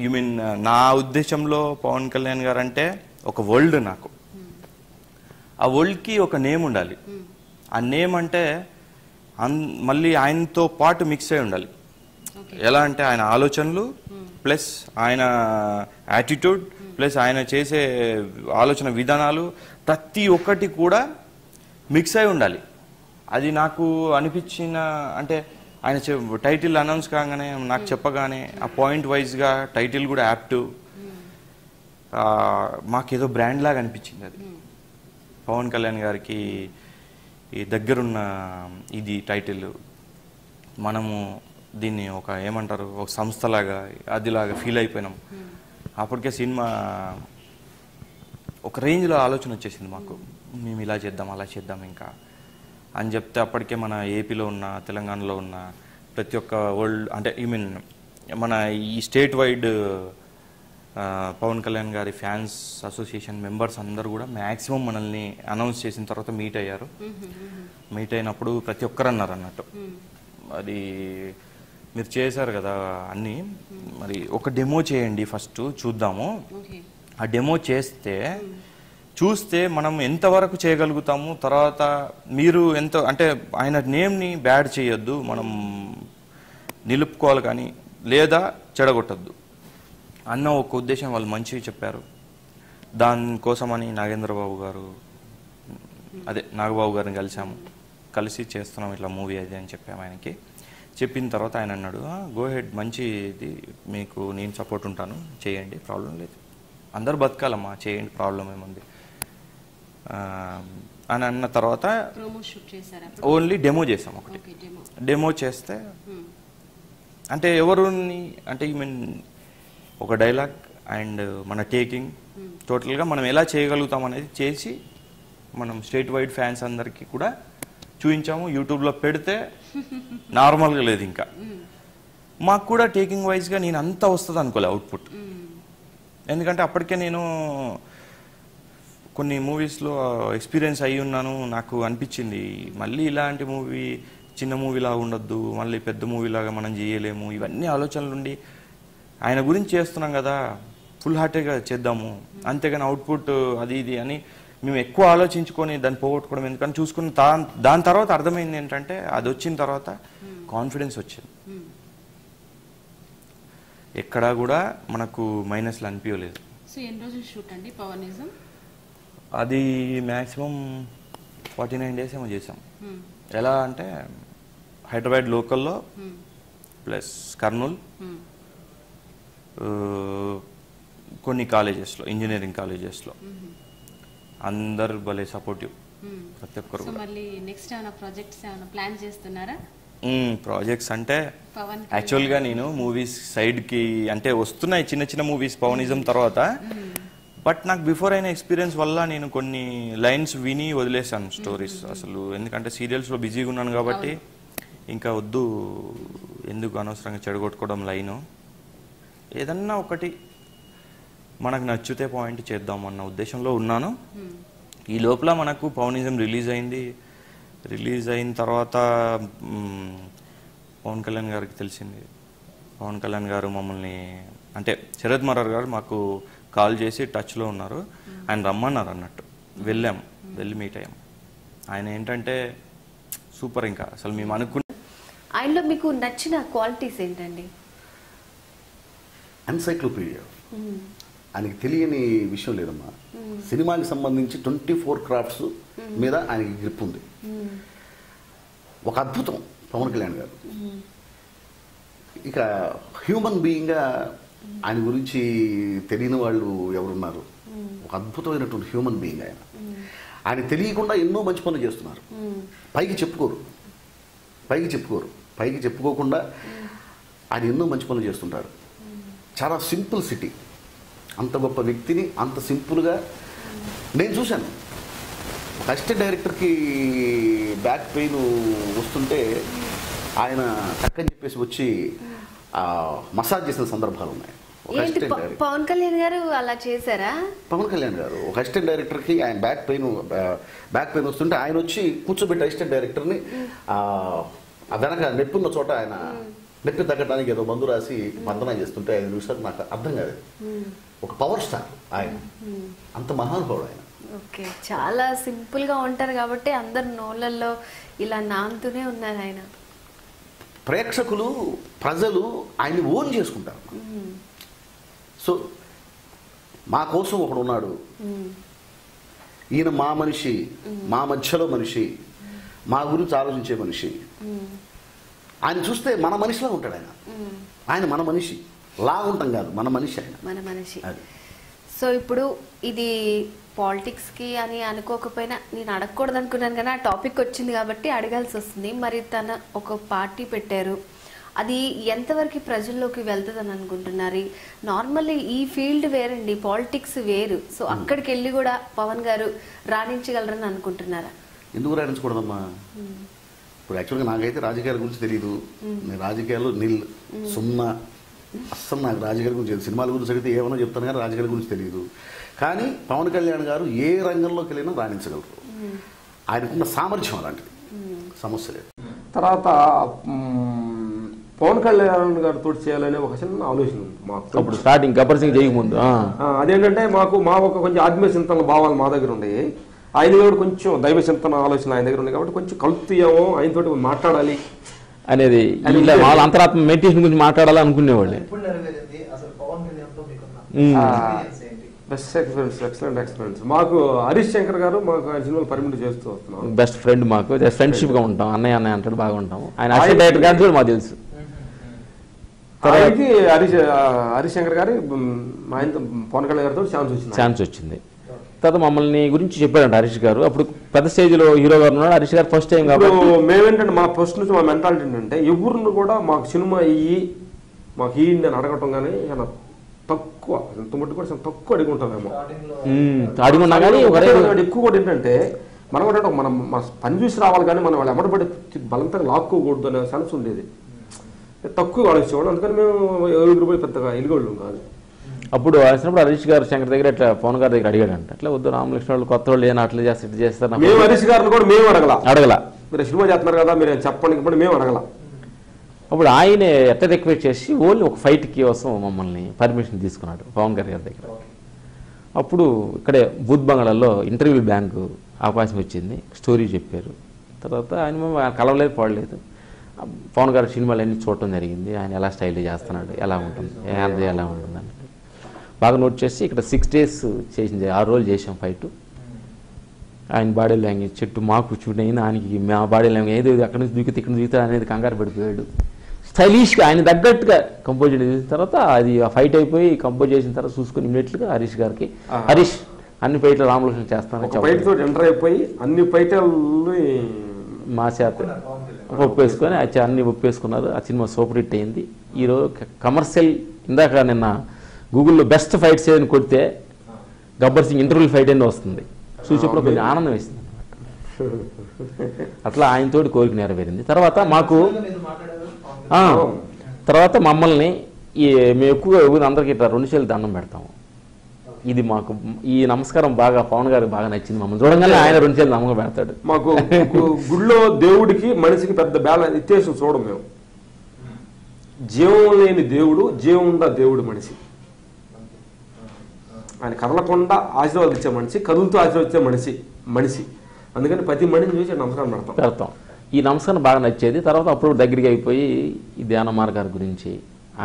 యు మీన్ నా ఉద్దేశంలో పవన్ కళ్యాణ్ గారు అంటే ఒక వరల్డ్. నాకు ఆ వరల్డ్కి ఒక నేమ్ ఉండాలి. ఆ నేమ్ అంటే మళ్ళీ ఆయనతో పాటు మిక్స్ అయి ఉండాలి. ఎలా అంటే ఆయన ఆలోచనలు ప్లస్ ఆయన యాటిట్యూడ్ ప్లస్ ఆయన చేసే ఆలోచన విధానాలు ప్రతి ఒక్కటి కూడా మిక్స్ అయి ఉండాలి. అది నాకు అనిపించిన, అంటే ఆయన టైటిల్ అనౌన్స్ కాగానే నాకు చెప్పగానే ఆ పాయింట్ వైజ్గా టైటిల్ కూడా యాప్ట్, మాకేదో బ్రాండ్ లాగా అనిపించింది. అది పవన్ కళ్యాణ్ గారికి ఈ దగ్గరున్న ఇది టైటిల్, మనము దీన్ని ఒక ఏమంటారు ఒక సంస్థలాగా అదిలాగా ఫీల్ అయిపోయినాం. అప్పటికే సినిమా ఒక రేంజ్లో ఆలోచన వచ్చేసింది మాకు, మేము ఇలా చేద్దాం అలా చేద్దాం ఇంకా అని చెప్తే, అప్పటికే మన ఏపీలో ఉన్న తెలంగాణలో ఉన్న ప్రతి ఒక్క వరల్డ్ అంటే మన ఈ స్టేట్ వైడ్ పవన్ కళ్యాణ్ గారి ఫ్యాన్స్ అసోసియేషన్ మెంబర్స్ అందరూ కూడా మ్యాక్సిమం మనల్ని అనౌన్స్ చేసిన తర్వాత మీట్ అయ్యారు. మీట్ అయినప్పుడు ప్రతి ఒక్కరు అన్నారు అన్నట్టు, అది మీరు చేశారు కదా అన్నీ, మరి ఒక డెమో చేయండి ఫస్ట్ చూద్దాము. ఆ డెమో చూస్తే మనం ఎంతవరకు చేయగలుగుతాము, తర్వాత మీరు ఎంత అంటే ఆయన నేమ్ని బ్యాడ్ చేయొద్దు, మనం నిలుపుకోవాలి కానీ లేదా చెడగొట్టద్దు అన్న ఒక ఉద్దేశం వాళ్ళు మంచిగా చెప్పారు. దానికోసమని నాగేంద్రబాబు గారు నాగబాబు గారిని కలిసి చేస్తున్నాం ఇట్లా మూవీ అది అని చెప్పాము ఆయనకి. చెప్పిన తర్వాత ఆయన అన్నాడు, గో హెడ్, మంచిది, మీకు నేను సపోర్ట్ ఉంటాను, చేయండి, ప్రాబ్లం లేదు, అందరు బతకాలమ్మా, చేయండి, ప్రాబ్లం ఏముంది అని అన్న తర్వాత ఓన్లీ డెమో చేసాం. ఒకటి డెమో చేస్తే అంటే ఎవరుని అంటే ఒక డైలాగ్ అండ్ మన టేకింగ్ టోటల్గా మనం ఎలా చేయగలుగుతాం అనేది చేసి మనం స్టేట్ వైడ్ ఫ్యాన్స్ అందరికీ కూడా చూపించాము. యూట్యూబ్లో పెడితే నార్మల్గా లేదు, ఇంకా మాకు కూడా టేకింగ్ వైజ్గా నేను అంతా వస్తుంది అనుకోలే అవుట్పుట్. ఎందుకంటే అప్పటికే నేను కొన్ని మూవీస్లో ఎక్స్పీరియన్స్ అయ్యి ఉన్నాను. నాకు అనిపించింది మళ్ళీ ఇలాంటి మూవీ చిన్న మూవీలాగా ఉండొద్దు, మళ్ళీ పెద్ద మూవీలాగా మనం చేయలేము, ఇవన్నీ ఆలోచనలు ఉండి ఆయన గురించి చేస్తున్నాం కదా, ఫుల్ హార్టెడ్గా చేద్దాము, అంతేగాని అవుట్పుట్ అది ఇది అని మేము ఎక్కువ ఆలోచించుకొని దాన్ని పోగొట్టుకోవడం ఎందుకని చూసుకుని దాని తర్వాత అర్థమైంది ఏంటంటే, అది వచ్చిన తర్వాత కాన్ఫిడెన్స్ వచ్చింది, ఎక్కడా కూడా మనకు మైనస్లు అనిపించలేదు. అది మ్యాక్సిమం 49 days ఏమో చేసాం. ఎలా అంటే హైదరాబాద్ లోకల్లో ప్లస్ కర్నూలు, కొన్ని కాలేజెస్లో, ఇంజనీరింగ్ కాలేజెస్లో అందరు భలే సపోర్టివ్ ప్రతి ఒక్కరు. సో మళ్ళీ నెక్స్ట్ ఏమైనా ప్రాజెక్ట్స్ ఏమైనా ప్లాన్ చేస్తున్నారా? ప్రాజెక్ట్స్ అంటే యాక్చువల్గా నేను మూవీస్ సైడ్కి అంటే వస్తున్నాయి చిన్న చిన్న మూవీస్ పవనిజం తర్వాత, బట్ నాకు బిఫోర్ అయిన ఎక్స్పీరియన్స్ వల్ల నేను కొన్ని లైన్స్ విని వదిలేసాను స్టోరీస్ అసలు. ఎందుకంటే సీరియల్స్లో బిజీగా ఉన్నాను కాబట్టి ఇంకా వద్దు, ఎందుకు అనవసరంగా చెడగొట్టుకోవడం లైను, ఏదన్నా ఒకటి మనకు నచ్చితే పాయింట్ చేద్దామన్న ఉద్దేశంలో ఉన్నాను. ఈ లోపల మనకు పవనిజం రిలీజ్ అయింది. రిలీజ్ అయిన తర్వాత పవన్ కళ్యాణ్ గారికి తెలిసింది. పవన్ కళ్యాణ్ గారు మమ్మల్ని అంటే శరత్ మరార్ గారు మాకు కాల్ చేసి టచ్లో ఉన్నారు, ఆయన రమ్మన్నారు అన్నట్టు. వెళ్ళాం, వెళ్ళి మీట్ అయ్యాం. ఆయన ఏంటంటే సూపర్, ఇంకా అసలు మేము అనుకున్న ఆయనలో మీకు నచ్చిన క్వాలిటీస్ ఏంటండి? ఎన్సైక్లోపీడియా. ఆయనకి తెలియని విషయం లేదమ్మా. సినిమాకి సంబంధించి 24 క్రాఫ్ట్స్ మీద ఆయనకి గ్రిప్ ఉంది. ఒక అద్భుతం పవన్ కళ్యాణ్ గారు. ఇక హ్యూమన్ బీయింగ్గా ఆయన గురించి తెలియని వాళ్ళు ఎవరున్నారు? ఒక అద్భుతమైనటువంటి హ్యూమన్ బీయింగ్ ఆయన. ఆయన తెలియకుండా ఎన్నో మంచి పనులు చేస్తున్నారు. పైకి చెప్పుకోకుండా ఆయన ఎన్నో మంచి పనులు చేస్తుంటారు. చాలా సింపుల్ సిటీ. అంత గొప్ప వ్యక్తిని అంత సింపుల్గా నేను చూశాను. ఒక అసిస్టెంట్ డైరెక్టర్కి బ్యాక్ పెయిన్ వస్తుంటే ఆయన టక్కని చెప్పేసి వచ్చి మసాజ్ చేసిన సందర్భాలు ఉన్నాయి. పవన్ కళ్యాణ్ గారు అలా చేశారా? పవన్ కళ్యాణ్ గారు ఒక అసిస్టెంట్ డైరెక్టర్కి ఆయన బ్యాక్ పెయిన్ వస్తుంటే ఆయన వచ్చి కూర్చోబెట్టి అసిస్టెంట్ డైరెక్టర్ని వెనక నొప్పున్న చోట ఆయన నొప్పి తగ్గడానికి ఏదో మందు రాసి మందన చేస్తుంటే 5 నిమిషాలు నాకు అర్థం కాదు. ఒక పవర్ స్టార్ ఆయన, అంత మహానుభావుడు ఆయన. ఓకే, చాలా సింపుల్గా ఉంటారు కాబట్టి అందరు నోళ్ళల్లో ఇలా నాంతూనే ఉన్నారు ఆయన. ప్రేక్షకులు, ప్రజలు ఆయన్ని ఓన్ చేసుకుంటారు. సో మా కోసం ఒకడు ఉన్నాడు, ఈయన మా మనిషి, మా మధ్యలో మనిషి, మా గురించి ఆలోచించే మనిషి. ఆయన చూస్తే మన మనిషిలా ఉంటాడు ఆయన. ఆయన మన మనిషి లా ఉంటాం కాదు, మన మనిషి ఆయన, మన మనిషి. సో ఇప్పుడు ఇది పాలిటిక్స్కి అని అనుకోకపోయినా నేను అడగకూడదు అనుకున్నాను, కానీ ఆ టాపిక్ వచ్చింది కాబట్టి అడగాల్సి వస్తుంది. మరి తన ఒక పార్టీ పెట్టారు, అది ఎంతవరకు ప్రజల్లోకి వెళ్తుందని అనుకుంటున్నారు? నార్మల్లీ ఈ ఫీల్డ్ వేరండి, పాలిటిక్స్ వేరు. సో అక్కడికి వెళ్ళి కూడా పవన్ గారు రాణించగలరని అనుకుంటున్నారా? ఎందుకు రాణించకూడదమ్మా? ఇప్పుడు యాక్చువల్గా నాకైతే రాజకీయాల గురించి తెలియదు. నేను రాజకీయాల్లో సున్నా, అస్సలు నాకు రాజకీయాల గురించి తెలియదు. సినిమాల గురించి అడిగితే ఏమన్నా చెప్తాను కానీ రాజకీయాల గురించి తెలియదు. కానీ పవన్ కళ్యాణ్ గారు ఏ రంగంలోకి వెళ్ళినా రాణించగలరు. ఆయనకున్న సామర్థ్యం అలాంటిది, సమస్య లేదు. తర్వాత పవన్ కళ్యాణ్ గారితో చేయాలనే ఒక చిన్న ఆలోచన ఉంది మాకు. అప్పుడు స్టార్టింగ్ గబ్బర్ సింగ్ చేయకముందు అదేంటంటే మా ఒక కొంచెం ఆత్మీయ చింతన భావాలు మా దగ్గర ఉన్నాయి. ఆయన కూడా కొంచెం దైవ చింతన ఆలోచన ఆయన దగ్గర ఉంది కాబట్టి కొంచెం కలుపుతాయేమో, ఆయనతోటి మాట్లాడాలి అనేది వాళ్ళ అంతరాత్మ మెడిటేషన్ గురించి మాట్లాడాలి అనుకునేవాళ్ళు. బెస్ట్ ఎక్స్పీరియన్స్ మాకు హరీష్ శంకర్ గారు మాకు ఆయన సినిమాలు పర్మిట్ చేస్తూ వస్తున్నాం. బెస్ట్ ఫ్రెండ్, మాకు ఫ్రెండ్షిప్ గా ఉంటాం. అన్నయ్య అంటాడు, బాగా ఉంటాము. ఆయన అసిస్టెంట్ డైరెక్టర్ గారు కూడా మాకు తెలుసు. ఆయనకి హరీష్ శంకర్ గారి ఆయనతో పవన్ కళ్యాణ్ గారితో ఛాన్స్ వచ్చింది. తర్వాత మమ్మల్ని గురించి చెప్పారంట హరీష్ గారు. అప్పుడు పెద్ద స్టేజ్ లో హీరో గారు ఉన్నాడు, హరీష్ గారు ఫస్ట్ టైం కాబట్టి మేమేంటంటే మా ఫస్ట్ నుంచి మా మెంటాలిటీ ఏంటంటే ఎవరిని కూడా మాకు సినిమా మాకు ఇయ్యండి అని అడగటం కానీ తక్కువ, ఎంత మట్టు కూడా తక్కువ అడుగుంటామేమో. అడుగున్నా కానీ ఎక్కువ కూడా ఏంటంటే మనం కూడా మనం మన పని చూసి రావాలి కానీ మనం వాళ్ళు ఎమ్మటపడి బలంతంగా లాక్కోకూడదు అనే సెన్స్ ఉండేది. తక్కువ ఆలోచించేవాళ్ళు, అందుకని మేము ఎదురు పోయి పెద్దగా ఎలుగోళ్ళు కాదు. అప్పుడు వచ్చినప్పుడు హరీష్ గారు శంకర్ దగ్గర ఇట్లా పవన్ గారి దగ్గర అడిగాడంట, అట్లా వద్దు రామలక్ష్మణ వాళ్ళు కొత్త వాళ్ళు ఏదైనా అట్లా చేస్తే ఇట్లా చేస్తారు. మేము హరీష్ గారిని కూడా మేము అడగల మీరు సినిమా చేస్తున్నారు కదా మీరు చెప్పండి, మేము అడగల. అప్పుడు ఆయన ఎట్లా రిక్వెస్ట్ చేసి ఓన్లీ ఒక ఫైట్కి కోసం మమ్మల్ని పర్మిషన్ తీసుకున్నాడు పవన్ గారి దగ్గర. అప్పుడు ఇక్కడే బూత్ బంగాళాల్లో ఇంటర్వ్యూ బ్యాంకు అవకాశం వచ్చింది, స్టోరీ చెప్పారు. తర్వాత ఆయన కలవలేదు, పడలేదు. పవన్ గారి సినిమాలు అన్నీ చూడటం జరిగింది, ఆయన ఎలా స్టైల్ చేస్తున్నాడు, ఎలా ఉంటుంది, ఎలా ఉంటుంది అని బాగా నోట్ చేసి ఇక్కడ 6 days చేసింది. 6 రోజులు చేసాం ఫైట్. ఆయన బాడీ లాంగ్వేజ్ చెట్టు మాకు చూడండి అయినా ఆయనకి మా బాడీ లాంగ్వేజ్ ఏదో అక్కడి నుంచి దూకితే ఇక్కడ దూకుతా అనేది కంగారు పడిపోయాడు. స్టైలిష్గా ఆయన తగ్గట్టుగా కంపోజ్ చేసిన తర్వాత అది ఫైట్ అయిపోయి కంపోజ్ చేసిన తర్వాత చూసుకుని ఇమీడియట్గా హరీష్ గారికి హరీష్ అన్ని ఫైట్లు రామలక్ష్మణ్ చేస్తాను ఎంటర్ అయిపోయి అన్ని ఫైట్లు మా చేత ఒప్పేసుకొని అన్ని ఒప్పేసుకున్నారు. ఆ సినిమా సూపర్ హిట్ అయింది. ఈరోజు కమర్షియల్ ఇందాక నిన్న గూగుల్లో బెస్ట్ ఫైట్స్ ఏదని కొడితే గబ్బర్ సింగ్ ఇంటర్వ్యూ ఫైట్ అని వస్తుంది. చూసేప్పుడు కొంచెం ఆనందం వేస్తుంది. అట్లా ఆయనతోటి కోరిక నెరవేరింది. తర్వాత మాకు తర్వాత మమ్మల్ని మేము ఎక్కువగా అందరికీ ఇట్లా 2 చేతులు దండం పెడతాము. ఇది మాకు ఈ నమస్కారం బాగా పవన్ గారికి బాగా నచ్చింది. మమ్మల్ని చూడంగానే ఆయన 2 చేతులు నమ్మకం పెడతాడు. మాకు గుళ్ళో దేవుడికి మనిషికి పెద్ద బ్యాలెన్స్ వ్యత్యాసం చూడం. మేము జీవం లేని దేవుడు, జీవం ఉన్న దేవుడు మనిషి. ఆయన కదలకుండా ఆశీర్వాదించే మనిషి, కదులుతూ ఆశీర్వదించే మనిషి. అందుకని ప్రతి మనిషిని చూసి నమస్కారం పెడతాం. ఈ నమస్కారం బాగా నచ్చేది. తర్వాత అప్పుడు దగ్గరికి అయిపోయి ఈ ధ్యాన మార్గాల గురించి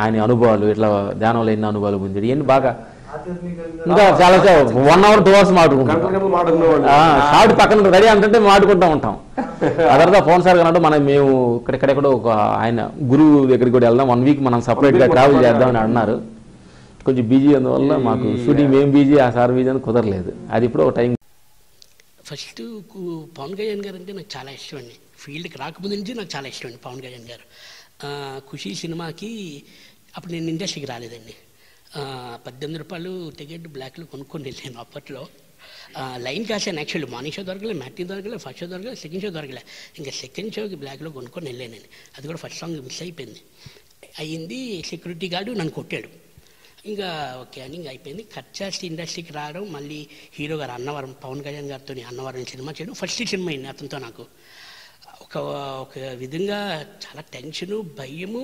ఆయన అనుభవాలు, ఇట్లా ధ్యానంలో ఎన్ని అనుభవాలు పొందాడు ఇవన్నీ బాగా ఇంకా చాలా 1 hour 2 hours మాట్లాడుకుంటాం. షార్ట్ పక్కన రెడీ అంటే మాట్లాడుకుంటూ ఉంటాం. ఆ తర్వాత పవన్ సార్ అన్నట్టు మేము ఇక్కడెక్కడో ఒక ఆయన గురువు దగ్గరికి కూడా వెళ్దాం, 1 week మనం సపరేట్గా ట్రావెల్ చేద్దామని అన్నారు. కొంచెం బిజీ అందువల్ల మాకు షూటింగ్ మేము బిజీ, ఆ సార్ బిజీ అని కుదరలేదు. అది ఇప్పుడు ఒక టైం. ఫస్ట్ పవన్ కళ్యాణ్ గారు అంటే నాకు చాలా ఇష్టం అండి. ఫీల్డ్కి రాకముందు నుంచి నాకు చాలా ఇష్టం అండి పవన్ కళ్యాణ్ గారు. ఖుషీ సినిమాకి అప్పుడు నేను ఇండస్ట్రీకి రాలేదండి. 18 రూపాయలు టికెట్ బ్లాక్లో కొనుక్కొని వెళ్ళాను. అప్పట్లో లైన్ కాసాను. యాక్చువల్లీ మార్నింగ్ షో దొరకలేదు, మ్యాట్నీ దొరకలేదు, ఫస్ట్ షో దొరకలేదు, సెకండ్ షో దొరకలేదు. ఇంకా సెకండ్ షోకి బ్లాక్లో కొనుక్కొని వెళ్ళానండి. అది కూడా ఫస్ట్ సాంగ్ మిస్ అయ్యింది. సెక్యూరిటీ గార్డు నన్ను కొట్టాడు. ఇంకా ఓకే అని ఇంకా అయిపోయింది. కట్ చేసి ఇండస్ట్రీకి రావడం, మళ్ళీ హీరో గారు అన్నవరం పవన్ కళ్యాణ్ గారితో అన్నవరం సినిమా చేయడం ఫస్ట్ సినిమా అయింది అతనితో. నాకు ఒక విధంగా చాలా టెన్షను, భయము.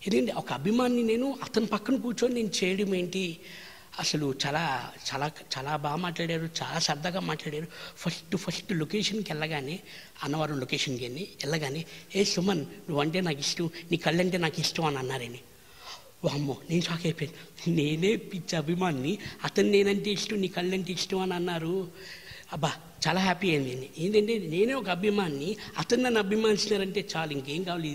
ఎందుకంటే ఒక అభిమాని నేను అతని పక్కన కూర్చొని నేను చేయడం ఏంటి, అసలు చాలా చాలా చాలా బాగా మాట్లాడారు, చాలా సరదాగా మాట్లాడారు. ఫస్ట్ లొకేషన్కి వెళ్ళగానే, అన్నవరం లొకేషన్కి వెళ్ళగానే సుమన్ నువ్వంటే నాకు ఇష్టం, నీ కళ్ళంటే నాకు ఇష్టం అని అన్నారని. అమ్మో నేను షాక్ అయిపోయాను. నేనే పిచ్చి అభిమాని, అతను నేనంటే ఇష్టం, నీ కళ్ళంటే ఇష్టం అని అన్నారు. అబ్బా చాలా హ్యాపీ అయింది. ఏంటంటే నేనే ఒక అభిమాని, అతను నన్ను అభిమానిస్తున్నారంటే చాలు, ఇంకేం కావాలి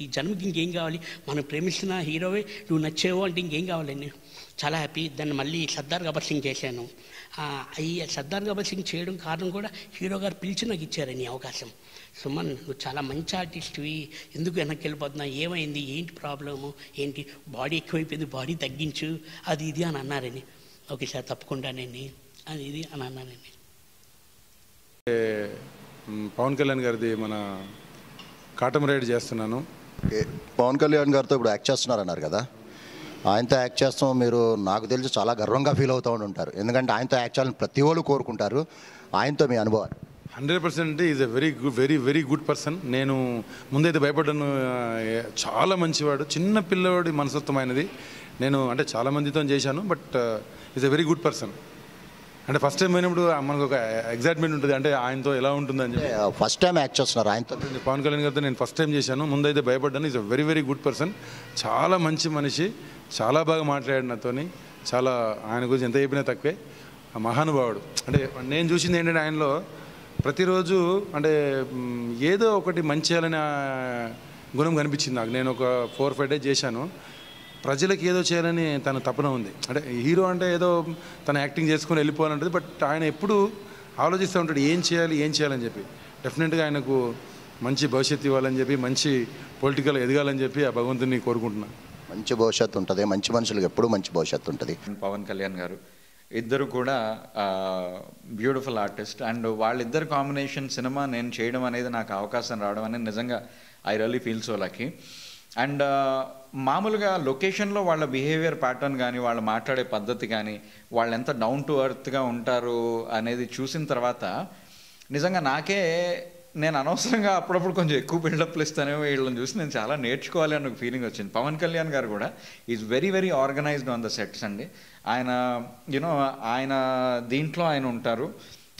ఈ జన్మకి, ఇంకేం కావాలి. మనం ప్రేమిస్తున్న హీరోవే నువ్వు నచ్చేవో అంటే ఇంకేం కావాలండి. చాలా హ్యాపీ. దాన్ని మళ్ళీ సర్దార్ గబ్బర్ సింగ్ చేశాను. ఈ సర్దార్ గబ్బర్ సింగ్ చేయడం కారణం కూడా హీరో గారు పిలిచి నాకు ఇచ్చారని అవకాశం. సుమన్ నువ్వు చాలా మంచి ఆర్టిస్ట్వి, ఎందుకు వెనక్కి వెళ్ళిపోతున్నావు, ఏమైంది, ఏంటి ప్రాబ్లము, ఏంటి బాడీ ఎక్కువైపోయింది, బాడీ తగ్గించు, అది ఇది అని అన్నారని. ఓకే సార్ తప్పకుండానండి అది ఇది అని అన్నానండి. పవన్ కళ్యాణ్ గారిది మన కాటం రైడ్ చేస్తున్నాను. పవన్ కళ్యాణ్ గారితో ఇప్పుడు యాక్ట్ చేస్తున్నారన్నారు కదా, ఆయనతో యాక్ట్ చేస్తాం మీరు నాకు తెలిసి చాలా గర్వంగా ఫీల్ అవుతూ ఉంటారు. ఎందుకంటే ఆయనతో యాక్ట్ చేయాలని ప్రతి వాళ్ళు కోరుకుంటారు. ఆయనతో మీ అనుభవాలు? 100% is a very good person. నేను ముందైతే భయపడ్డాను. చాలా మంచివాడు, చిన్న పిల్లవాడి మనస్తత్వం ఆయనది. నేను అంటే చాలా మందితో చేశాను, but is a very good person. అంటే ఫస్ట్ టైం అయినప్పుడు మనకు ఒక ఎగ్జైట్మెంట్ ఉంటుంది, అంటే ఆయనతో ఎలా ఉంటుందని చెప్పి. ఫస్ట్ టైం యాక్ట్ చేస్తున్నారు ఆయనతో? పవన్ కళ్యాణ్ గారితో నేను ఫస్ట్ టైం చేశాను. ముందైతే భయపడ్డాను. Is a very good person. చాలా మంచి మనిషి, చాలా బాగా మాట్లాడాడు నాతోని. చాలా ఆయన గురించి ఎంత చెప్పినా తక్కువే. మహానుభావుడు. అంటే నేను చూసింది ఏంటంటే ఆయనలో ప్రతిరోజు అంటే ఏదో ఒకటి మంచి చేయాలనే గుణం కనిపించింది నాకు. నేను ఒక 4-5 days చేశాను. ప్రజలకు ఏదో చేయాలని తన తపన ఉంది. అంటే హీరో అంటే ఏదో తన యాక్టింగ్ చేసుకొని వెళ్ళిపోవాలంటుంది, బట్ ఆయన ఎప్పుడు ఆలోచిస్తూ ఉంటాడు ఏం చేయాలని చెప్పి. డెఫినెట్గా ఆయనకు మంచి భవిష్యత్తు ఇవ్వాలని చెప్పి, మంచి పొలిటికల్ ఎదగాలని చెప్పి ఆ భగవంతుని కోరుకుంటున్నాను. మంచి భవిష్యత్తు ఉంటుంది, మంచి మనుషులకు ఎప్పుడూ మంచి భవిష్యత్తు ఉంటుంది. పవన్ కళ్యాణ్ గారు ఇద్దరు కూడా బ్యూటిఫుల్ ఆర్టిస్ట్, అండ్ వాళ్ళిద్దరు కాంబినేషన్ సినిమా నేను చేయడం అనేది, నాకు అవకాశం రావడం అనేది నిజంగా I really feel so lucky. And మామూలుగా లొకేషన్లో వాళ్ళ బిహేవియర్ ప్యాటర్న్ కానీ, వాళ్ళు మాట్లాడే పద్ధతి కానీ, వాళ్ళు ఎంత డౌన్ టు ఎర్త్గా ఉంటారు అనేది చూసిన తర్వాత నిజంగా నేను అనవసరంగా అప్పుడప్పుడు కొంచెం ఎక్కువ బిల్డప్లు ఇస్తానే వీళ్ళని చూసి నేను చాలా నేర్చుకోవాలి అన్న ఒక ఫీలింగ్ వచ్చింది. పవన్ కళ్యాణ్ గారు కూడా is very organised on the sets అండి. ఆయన ఆయన దీంట్లో ఆయన ఉంటారు.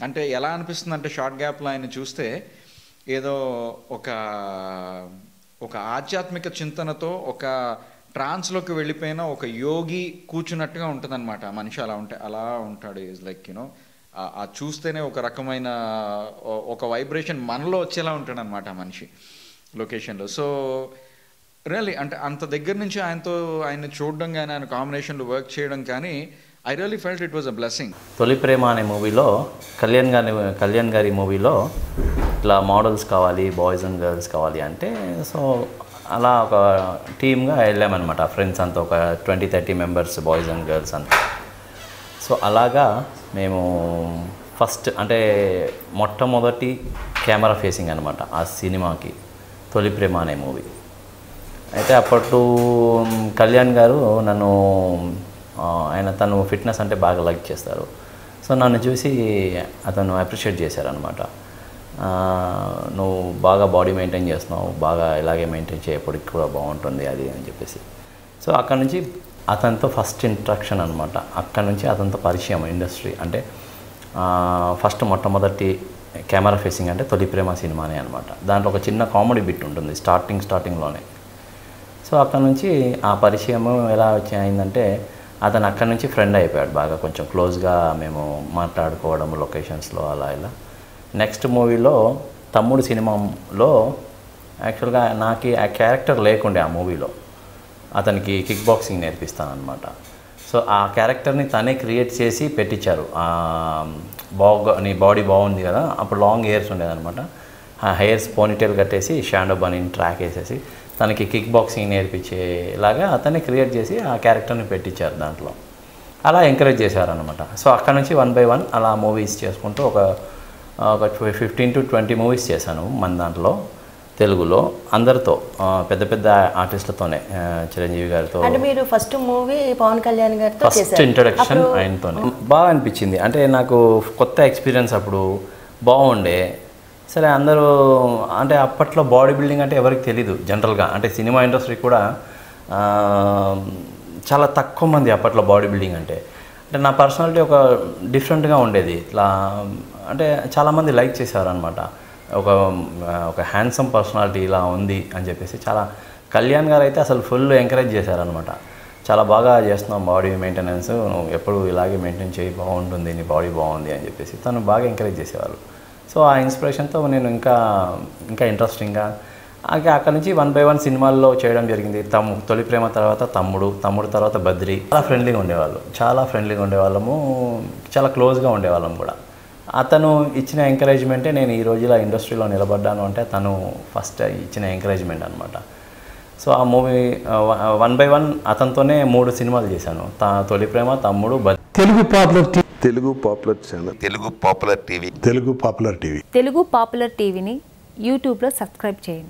అంటే ఎలా అనిపిస్తుంది అంటే షార్ట్ గ్యాప్లో ఆయన చూస్తే ఏదో ఒక ఆధ్యాత్మిక చింతనతో ఒక ట్రాన్స్లోకి వెళ్ళిపోయిన ఒక యోగి కూర్చున్నట్టుగా ఉంటుంది అనమాట. మనిషి అలా ఉంటాడు. ఈజ్ లైక్ ఆ చూస్తేనే ఒక రకమైన ఒక వైబ్రేషన్ మనలో వచ్చేలా ఉంటాడు అనమాట ఆ మనిషి లొకేషన్లో. సో రియల్లీ అంటే అంత దగ్గర నుంచి ఆయన చూడడం కానీ ఆయన కాంబినేషన్లో వర్క్ చేయడం కానీ I really felt it was a blessing. తొలి ప్రేమ అనే మూవీలో కళ్యాణ్ గారి మూవీలో ఇట్లా మోడల్స్ కావాలి, బాయ్స్ అండ్ గర్ల్స్ కావాలి అంటే సో అలా ఒక టీమ్గా వెళ్ళామన్నమాట. ఫ్రెండ్స్ అంతా ఒక 20-30 మెంబర్స్, బాయ్స్ అండ్ గర్ల్స్ అంతా. సో అలాగా మేము ఫస్ట్ అంటే మొట్టమొదటి కెమెరా ఫేసింగ్ అనమాట ఆ సినిమాకి తొలి ప్రేమ అనే మూవీ. అయితే అప్పట్లో కళ్యాణ్ గారు నన్ను తను ఫిట్నెస్ అంటే బాగా లైక్ చేస్తారు. సో నన్ను చూసి అతను అప్రిషియేట్ చేశారనమాట. నువ్వు బాగా బాడీ మెయింటైన్ చేస్తున్నావు, బాగా ఇలాగే మెయింటైన్ చేయప్పటికి కూడా బాగుంటుంది అది అని చెప్పేసి. సో అక్కడ నుంచి అతనితో ఫస్ట్ ఇంట్రక్షన్ అనమాట. అక్కడ నుంచి అతనితో పరిచయం ఇండస్ట్రీ అంటే ఫస్ట్ మొట్టమొదటి కెమెరా ఫేసింగ్ అంటే తొలి ప్రేమ సినిమానే అనమాట. దాంట్లో ఒక చిన్న కామెడీ బిట్ ఉంటుంది స్టార్టింగ్లోనే. సో అక్కడ నుంచి ఆ పరిచయం ఎలా అయిందంటే అతను అక్కడ నుంచి ఫ్రెండ్ అయిపోయాడు బాగా, కొంచెం క్లోజ్గా మేము మాట్లాడుకోవడం లొకేషన్స్లో అలా ఇలా. నెక్స్ట్ మూవీలో తమ్ముడు సినిమాలో యాక్చువల్గా నాకు ఆ క్యారెక్టర్ లేకుండే ఆ మూవీలో అతనికి కిక్ బాక్సింగ్ నేర్పిస్తానమాట. సో ఆ క్యారెక్టర్ని తనే క్రియేట్ చేసి పెట్టించారు. నీ బాడీ బాగుంది కదా, అప్పుడు లాంగ్ హెయిర్స్ ఉండేదన్నమాట. ఆ హెయిర్స్ పోనీటైల్ కట్టేసి షాండో బనీని ట్రాక్ వేసేసి తనకి కిక్ బాక్సింగ్ నేర్పించేలాగా అతన్ని క్రియేట్ చేసి ఆ క్యారెక్టర్ని పెట్టించారు దాంట్లో. అలా ఎంకరేజ్ చేశారనమాట. సో అక్కడ నుంచి 1 by 1 అలా మూవీస్ చేసుకుంటూ ఒక 15 to 20 మూవీస్ చేశాను మన దాంట్లో తెలుగులో అందరితో, పెద్ద పెద్ద ఆర్టిస్టులతోనే. చిరంజీవి గారితో అంటే మీరు ఫస్ట్ మూవీ పవన్ కళ్యాణ్ గారితో ఫస్ట్ ఇంట్రడక్షన్ ఆయనతోనే. బాగా అనిపించింది. అంటే నాకు కొత్త ఎక్స్పీరియన్స్, అప్పుడు బాగుండే. సరే అందరూ అంటే అప్పట్లో బాడీ బిల్డింగ్ అంటే ఎవరికి తెలీదు జనరల్గా. అంటే సినిమా ఇండస్ట్రీ కూడా చాలా తక్కువ మంది అప్పట్లో బాడీ బిల్డింగ్ అంటే. అంటే నా పర్సనాలిటీ ఒక డిఫరెంట్గా ఉండేది. ఇట్లా అంటే చాలామంది లైక్ చేశారనమాట. ఒక హ్యాండ్సమ్ పర్సనాలిటీ ఇలా ఉంది అని చెప్పేసి చాలా. కళ్యాణ్ గారు అయితే అసలు ఫుల్ ఎంకరేజ్ చేశారనమాట. చాలా బాగా చేస్తున్నాం బాడీ మెయింటెనెన్స్, నువ్వు ఎప్పుడు ఇలాగే మెయింటైన్ చేయి, బాగుంటుంది, నీ బాడీ బాగుంది అని చెప్పేసి తను బాగా ఎంకరేజ్ చేసేవాళ్ళు. సో ఆ ఇన్స్పిరేషన్తో నేను ఇంకా ఇంట్రెస్టింగ్గా అక్కడ నుంచి 1 by 1 సినిమాల్లో చేయడం జరిగింది. తొలి ప్రేమ తర్వాత తమ్ముడు తర్వాత బద్రి. చాలా ఫ్రెండ్లీగా ఉండేవాళ్ళము, చాలా క్లోజ్గా ఉండేవాళ్ళం కూడా. అతను ఇచ్చిన ఎంకరేజ్మెంటే నేను ఈ రోజు ఇలా ఇండస్ట్రీలో నిలబడ్డాను అంటే తను ఫస్ట్ ఇచ్చిన ఎంకరేజ్మెంట్ అనమాట. సో ఆ మూవీ 1 by 1 అతనితోనే 3 సినిమాలు చేశాను. తొలి ప్రేమ, తమ్ముడు, బద్రి. తెలుగు పాపులర్ టీవీని యూట్యూబ్లో సబ్స్క్రైబ్ చేయండి.